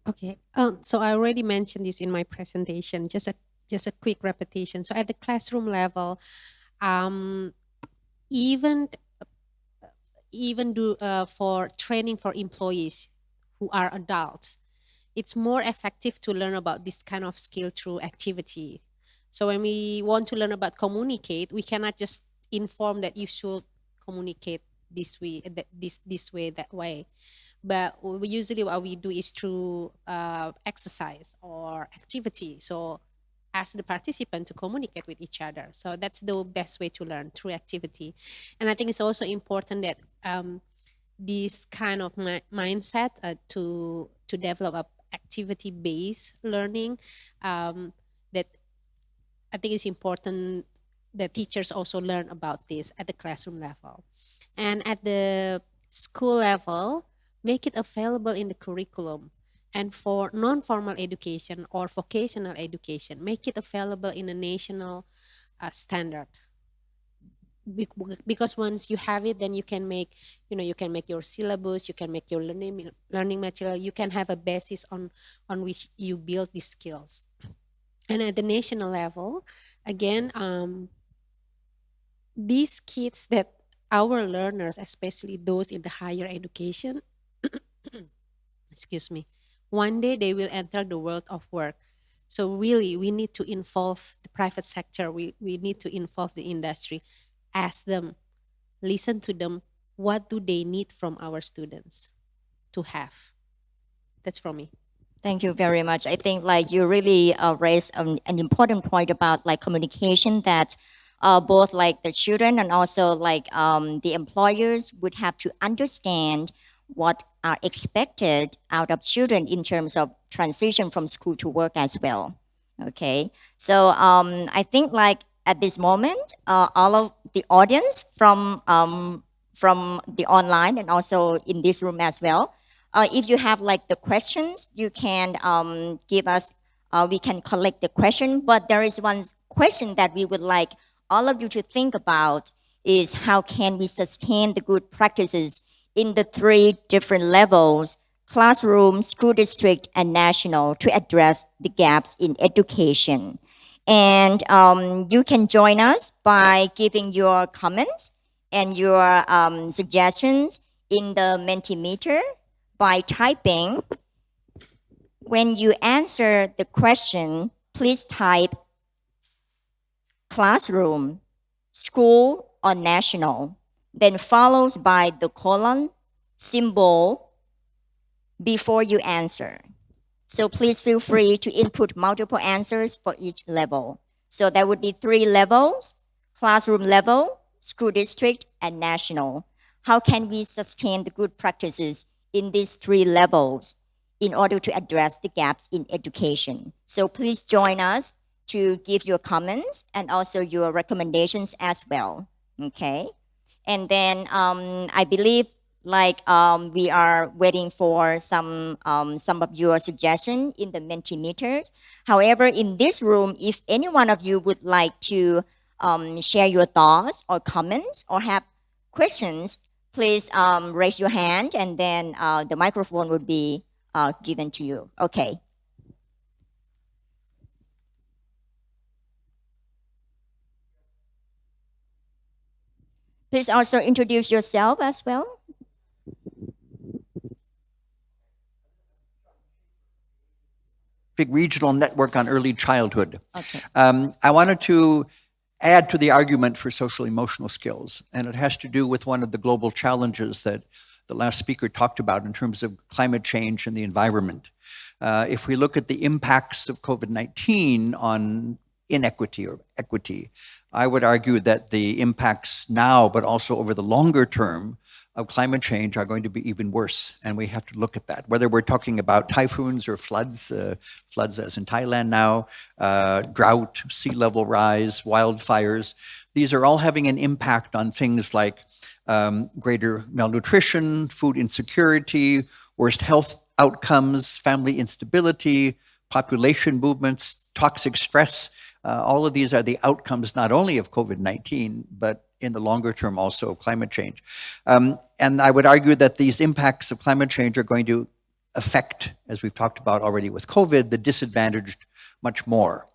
Okay. So I already mentioned this in my presentation. Just a quick repetition. So at the classroom level, even for training for employees who are adults, it's more effective to learn about this kind of skill through activity. So when we want to learn about communicate, we cannot just inform that you should communicate this way, that way. But usually what we do is through exercise or activity. So ask the participant to communicate with each other. So that's the best way to learn, through activity. And I think it's also important that this kind of mindset to develop a activity-based learning, that I think it's important that teachers also learn about this at the classroom level. And at the school level, make it available in the curriculum. And for non-formal education or vocational education, make it available in a national standard. Because once you have it, then you can make, you can make your syllabus, you can make your learning material, you can have a basis on which you build these skills. And at the national level, again, these kids that our learners, especially those in the higher education, excuse me, one day they will enter the world of work. So really, we need to involve the private sector. We need to involve the industry. Ask them, listen to them. What do they need from our students to have? That's from me. Thank you very much. I think like you really raised an important point about like communication that both like the children and also like the employers would have to understand what are expected out of children in terms of transition from school to work as well. Okay, so I think like at this moment, all of the audience from the online and also in this room as well, if you have like the questions, you can give us. We can collect the question, but there is one question that we would like all of you to think about is how can we sustain the good practices in the three different levels: classroom, school district, and national, to address the gaps in education. And you can join us by giving your comments and your suggestions in the Mentimeter by typing. When you answer the question, please type classroom, school, or national, then followed by the colon symbol before you answer. So please feel free to input multiple answers for each level. So there would be 3 levels: classroom level, school district, and national. How can we sustain the good practices in these 3 levels in order to address the gaps in education? So please join us to give your comments and also your recommendations as well. Okay? And then I believe like we are waiting for some of your suggestion in the Mentimeters. However, in this room, if any one of you would like to share your thoughts or comments or have questions, please raise your hand and then the microphone would be given to you. Okay. Please also introduce yourself as well. Big regional network on early childhood. Okay. I wanted to add to the argument for social emotional skills, and it has to do with one of the global challenges that the last speaker talked about in terms of climate change and the environment. If we look at the impacts of COVID-19 on inequity or equity, I would argue that the impacts now, but also over the longer term of climate change, are going to be even worse. And we have to look at that, whether we're talking about typhoons or floods, floods as in Thailand now, drought, sea level rise, wildfires. These are all having an impact on things like greater malnutrition, food insecurity, worst health outcomes, family instability, population movements, toxic stress. All of these are the outcomes not only of COVID-19, but in the longer term also of climate change. And I would argue that these impacts of climate change are going to affect, as we've talked about already with COVID, the disadvantaged much more.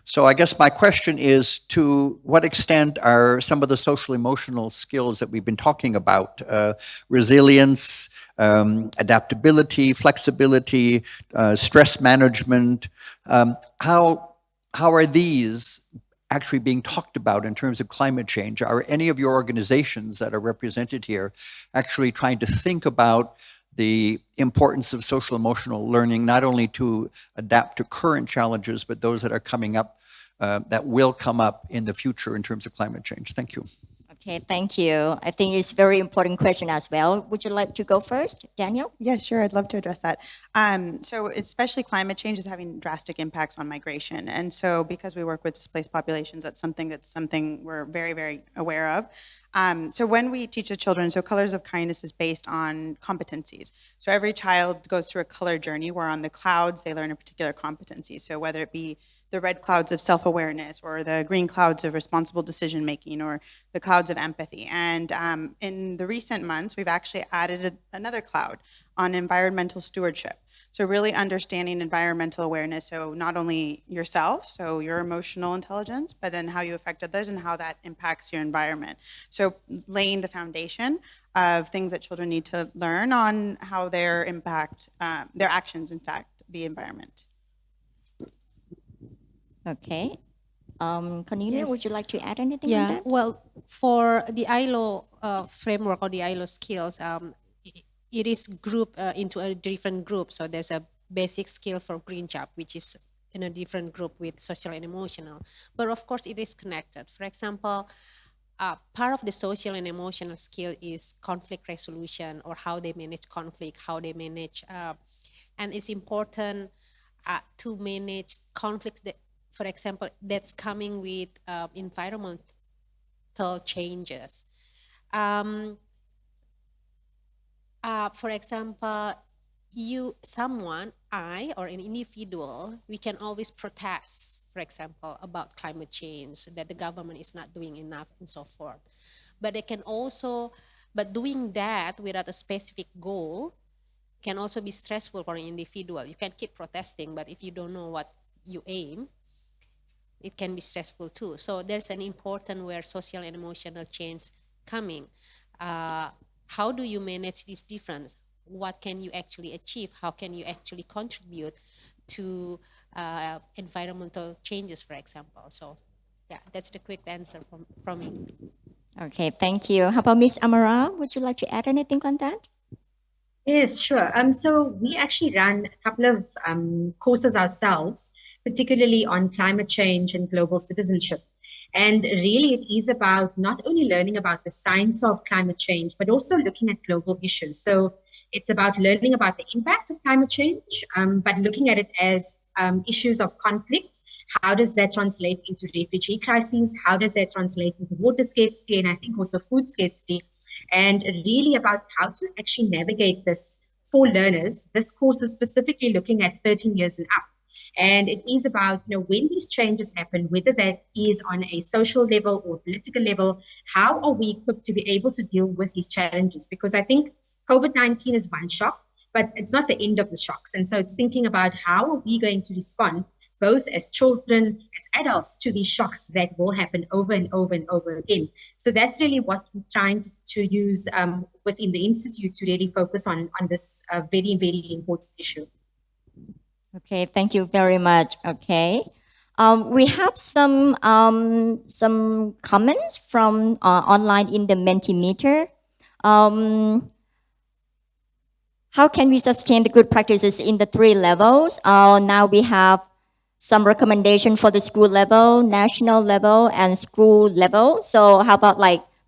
So I guess my question is, to what extent are some of the social emotional skills that we've been talking about, resilience, adaptability, flexibility, stress management, how are these actually being talked about in terms of climate change? Are any of your organizations that are represented here actually trying to think about the importance of social emotional learning, not only to adapt to current challenges, but those that are coming up that will come up in the future in terms of climate change? Thank you. Okay, thank you. I think it's a very important question as well. Would you like to go first, Daniel? Yeah, sure. I'd love to address that. So especially climate change is having drastic impacts on migration. And so because we work with displaced populations, that's something we're very, very aware of. So when we teach the children, so Colors of Kindness is based on competencies. So every child goes through a color journey where on the clouds, they learn a particular competency. So whether it be the red clouds of self-awareness or the green clouds of responsible decision-making or the clouds of empathy. And in the recent months, we've actually added another cloud on environmental stewardship. So really understanding environmental awareness, so not only yourself, so your emotional intelligence, but then how you affect others and how that impacts your environment. So laying the foundation of things that children need to learn on how their actions impact the environment. Okay. Cornelia, Yes. would you like to add anything on Yeah, that? well, for the ILO framework or the ILO skills, it is grouped into a different group. So there's a basic skill for green job, which is in a different group with social and emotional. But of course, it is connected. For example, part of the social and emotional skill is conflict resolution or how they manage conflict, how they manage, and it's important to manage conflicts that, for example, that's coming with environmental changes. For example, I, or an individual, we can always protest, for example, about climate change, that the government is not doing enough and so forth. But but doing that without a specific goal can also be stressful for an individual. You can keep protesting, but if you don't know what you aim, it can be stressful too. So there's an important where social and emotional change coming. How do you manage this difference? What can you actually achieve? How can you actually contribute to environmental changes, for example? So yeah, that's the quick answer from me. Okay, thank you. How about Miss Amara? Would you like to add anything on that? Yes, sure. So we actually run a couple of courses ourselves, particularly on climate change and global citizenship. And really, it is about not only learning about the science of climate change, but also looking at global issues. So it's about learning about the impact of climate change, but looking at it as issues of conflict. How does that translate into refugee crises? How does that translate into water scarcity? And I think also food scarcity. And really about how to actually navigate this for learners. This course is specifically looking at 13 years and up. And it is about, when these changes happen, whether that is on a social level or political level, how are we equipped to be able to deal with these challenges? Because I think COVID-19 is one shock, but it's not the end of the shocks. And so it's thinking about how are we going to respond, both as children, as adults, to these shocks that will happen over and over and over again. So that's really what we're trying to use within the Institute to really focus on this very, very important issue. Okay, thank you very much. Okay. We have some comments from online in the Mentimeter. How can we sustain the good practices in the 3 levels? Now we have some recommendation for the school level, national level, and school level. So how about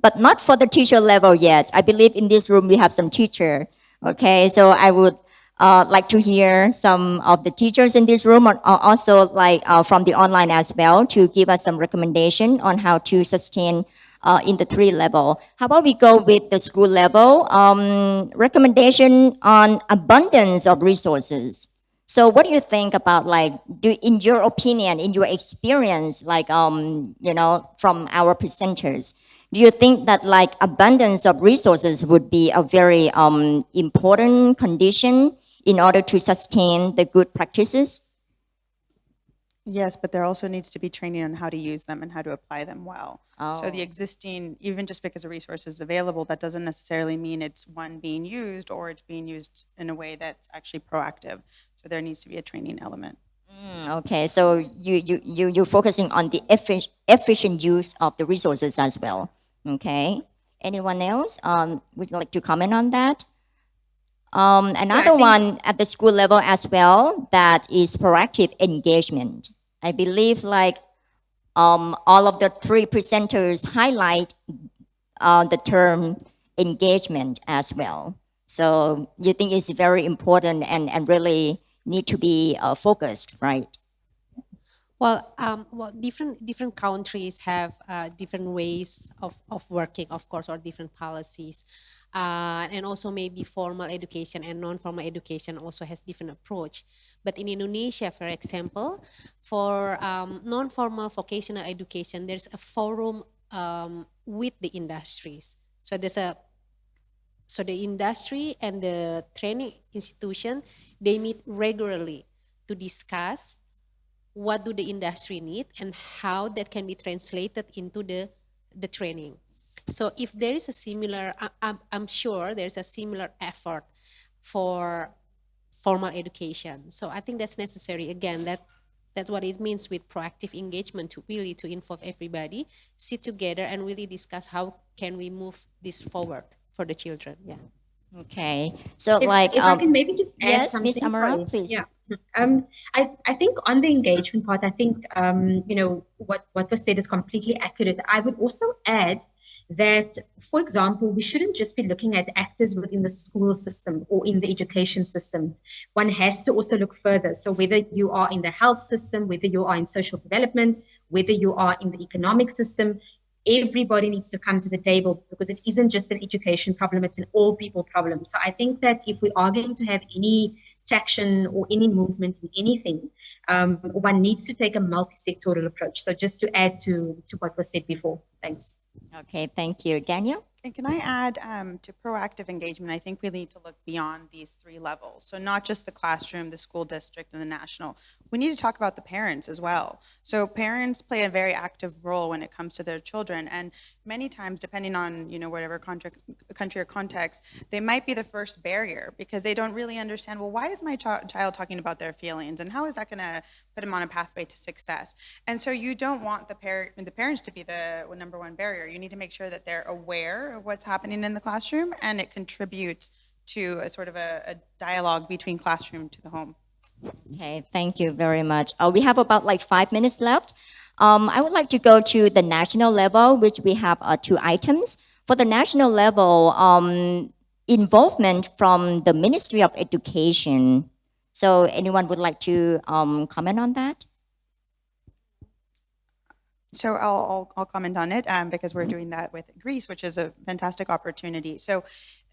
but not for the teacher level yet. I believe in this room we have some teacher. Okay, so I would like to hear some of the teachers in this room, or also from the online as well, to give us some recommendation on how to sustain in the 3 level. How about we go with the school level? Recommendation on abundance of resources. So what do you think about in your opinion, in your experience, from our presenters, do you think that abundance of resources would be a very important condition in order to sustain the good practices? Yes, but there also needs to be training on how to use them and how to apply them well. So the Oh. existing, even just because a resource is available, that doesn't necessarily mean it's one being used or it's being used in a way that's actually proactive. So there needs to be a training element. Okay, so you're focusing on the efficient use of the resources as well. Okay. Anyone else would you like to comment on that? Another one at the school level as well, that is proactive engagement. I believe all of the three presenters highlight the term engagement as well. So you think it's very important and really need to be focused, right? Well, different countries have different ways of working, of course, or different policies, and also maybe formal education and non-formal education also has different approach. But in Indonesia, for example, for non-formal vocational education, there's a forum with the industries. So the industry and the training institution, they meet regularly to discuss what do the industry need and how that can be translated into the training. So if there is a similar, I'm sure there's a similar effort for formal education. So I think that's necessary. Again, that's what it means with proactive engagement, to really to involve everybody, sit together and really discuss how can we move this forward for the children. Yeah. Okay. So If I can maybe just add yes, something. Miss Amara, Sorry. please. Yeah. I think on the engagement part, I think what was said is completely accurate. I would also add that, for example, we shouldn't just be looking at actors within the school system or in the education system. One has to also look further. So whether you are in the health system, whether you are in social development, whether you are in the economic system, everybody needs to come to the table, because it isn't just an education problem, it's an all people problem. So I think that if we are going to have any traction or any movement in anything, one needs to take a multi-sectoral approach. So just to add to what was said before. Thanks. Okay, thank you. Daniel? And can I add to proactive engagement? I think we need to look beyond these three levels. So not just the classroom, the school district, and the national. We need to talk about the parents as well. So parents play a very active role when it comes to their children, and many times, depending on whatever country or context, they might be the first barrier because they don't really understand. Well, why is my child talking about their feelings, and how is that going to put him on a pathway to success? And so you don't want the parents to be the number one barrier. You need to make sure that they're aware of what's happening in the classroom, and it contributes to a sort of a dialogue between classroom to the home. Okay, thank you very much. We have about like 5 minutes left. I would like to go to the national level, which we have two items. For the national level, involvement from the Ministry of Education. So anyone would like to comment on that? So I'll comment on it because we're doing that with Greece, which is a fantastic opportunity. So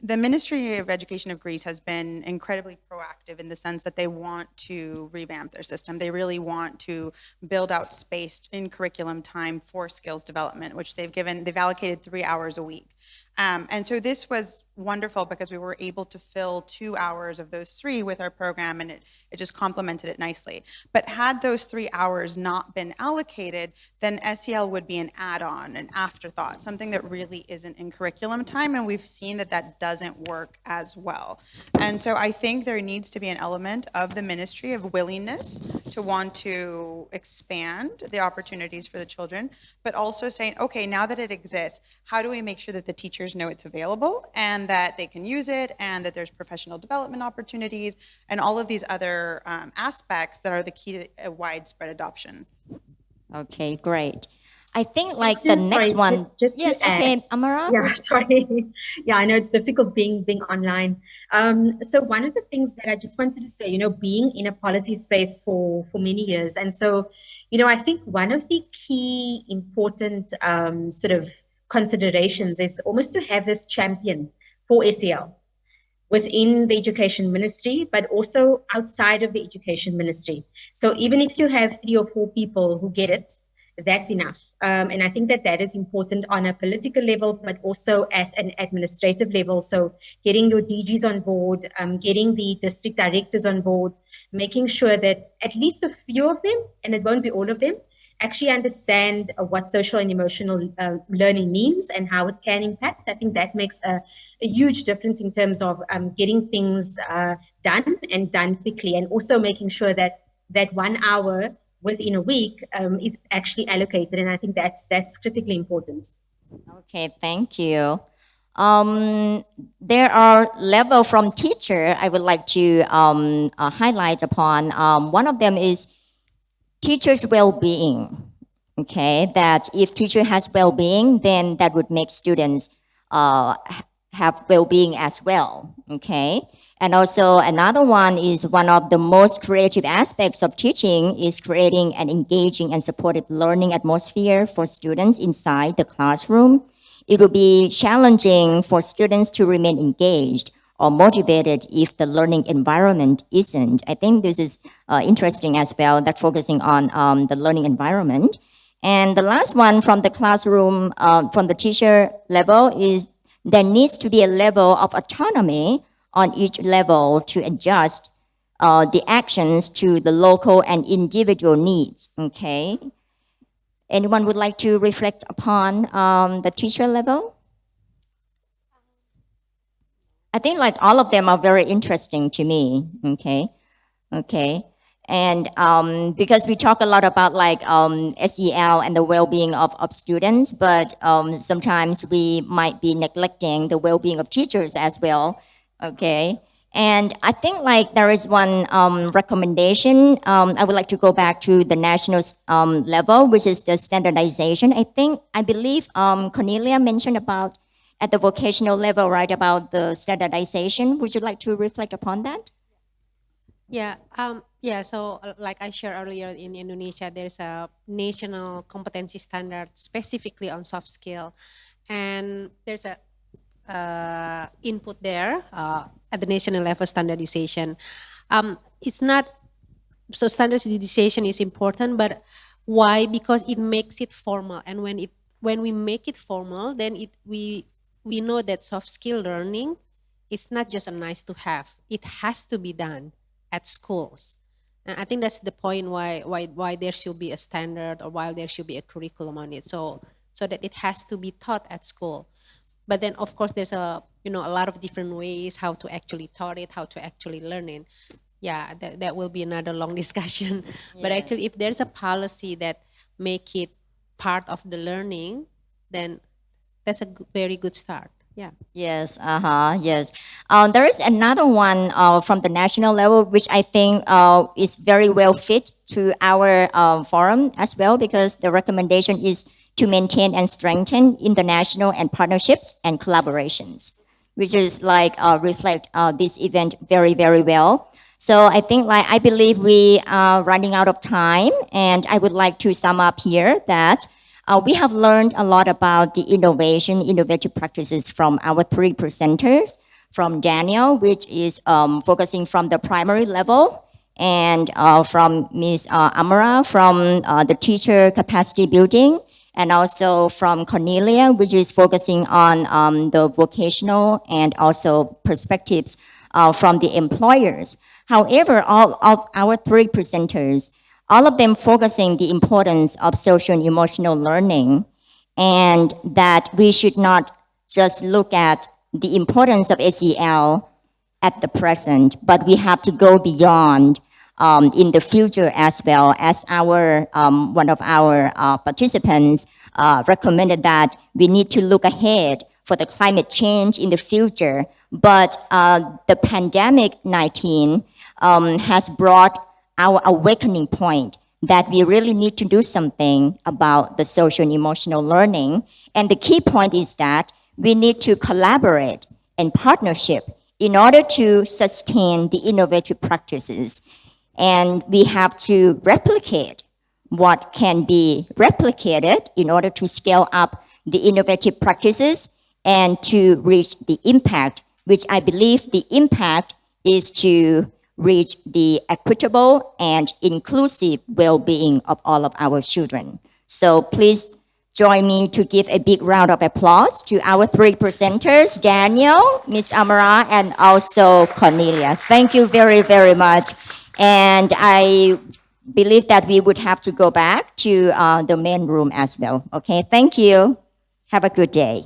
the Ministry of Education of Greece has been incredibly proactive in the sense that they want to revamp their system. They really want to build out space in curriculum time for skills development, which they've allocated 3 hours a week. And so this was wonderful because we were able to fill 2 hours of those 3 with our program, and it just complemented it nicely. But had those 3 hours not been allocated, then SEL would be an add-on, an afterthought, something that really isn't in curriculum time, and we've seen that that doesn't work as well. And so I think there needs to be an element of the ministry of willingness to want to expand the opportunities for the children, but also saying, okay, now that it exists, how do we make sure that the teachers know it's available and that they can use it, and that there's professional development opportunities and all of these other aspects that are the key to a widespread adoption. Okay, great. I think like the next one. Yes, okay, Amara. Yeah, sorry. Yeah, I know it's difficult being online. So one of the things that I just wanted to say, being in a policy space for many years, and so, I think one of the key important sort of considerations is almost to have this champion for SEL within the education ministry, but also outside of the education ministry. So even if you have 3 or 4 people who get it, that's enough. And I think that is important on a political level, but also at an administrative level. So getting your DGs on board, getting the district directors on board, making sure that at least a few of them, and it won't be all of them, actually understand what social and emotional learning means and how it can impact. I think that makes a huge difference in terms of getting things done and done quickly, and also making sure that 1 hour within a week is actually allocated. And I think that's critically important. Okay, thank you. There are levels from teacher I would like to highlight upon. One of them is teachers' well-being. Okay, that if teacher has well-being, then that would make students have well-being as well. Okay, and also another one is one of the most creative aspects of teaching is creating an engaging and supportive learning atmosphere for students inside the classroom. It will be challenging for students to remain engaged or motivated if the learning environment isn't. I think this is interesting as well, that focusing on the learning environment. And the last one from the classroom, from the teacher level, is there needs to be a level of autonomy on each level to adjust the actions to the local and individual needs. Okay. Anyone would like to reflect upon the teacher level? I think like all of them are very interesting to me. Okay. Okay. And because we talk a lot about like SEL and the well-being of students, but sometimes we might be neglecting the well-being of teachers as well. Okay. And I think like there is one recommendation. I would like to go back to the national level, which is the standardization. I believe Cornelia mentioned about at the vocational level, right, about the standardization. Would you like to reflect upon that? Yeah. So, like I shared earlier, in Indonesia, there's a national competency standard specifically on soft skill, and there's a input there at the national level standardization. It's not so standardization is important, but why? Because it makes it formal, and when we make it formal, then we know that soft skill learning is not just a nice to have; it has to be done at schools. And I think that's the point why there should be a standard or why there should be a curriculum on it. So that it has to be taught at school. But then of course there's a lot of different ways how to actually taught it, how to actually learn it. Yeah, that will be another long discussion. But actually if there's a policy that make it part of the learning, then that's a very good start. Yeah. Yes, yes. There is another one from the national level, which I think is very well fit to our forum as well, because the recommendation is to maintain and strengthen international and partnerships and collaborations, which is like reflect this event very, very well. So I think like I believe we are running out of time, and I would like to sum up here that we have learned a lot about the innovative practices from our three presenters, from Daniel, which is focusing from the primary level, and from Ms. Amara from the teacher capacity building, and also from Cornelia, which is focusing on the vocational and also perspectives from the employers. However, all of our three presenters, all of them focusing the importance of social and emotional learning, and that we should not just look at the importance of SEL at the present, but we have to go beyond in the future as well. As our one of our participants recommended that we need to look ahead for the climate change in the future. But the pandemic 19 has brought our awakening point that we really need to do something about the social and emotional learning. And the key point is that we need to collaborate and partnership in order to sustain the innovative practices. And we have to replicate what can be replicated in order to scale up the innovative practices and to reach the impact, which I believe the impact is to reach the equitable and inclusive well-being of all of our children. So please join me to give a big round of applause to our three presenters, Daniel, Ms. Amara, and also Cornelia. Thank you very, very much. And I believe that we would have to go back to the main room as well. Okay, thank you. Have a good day.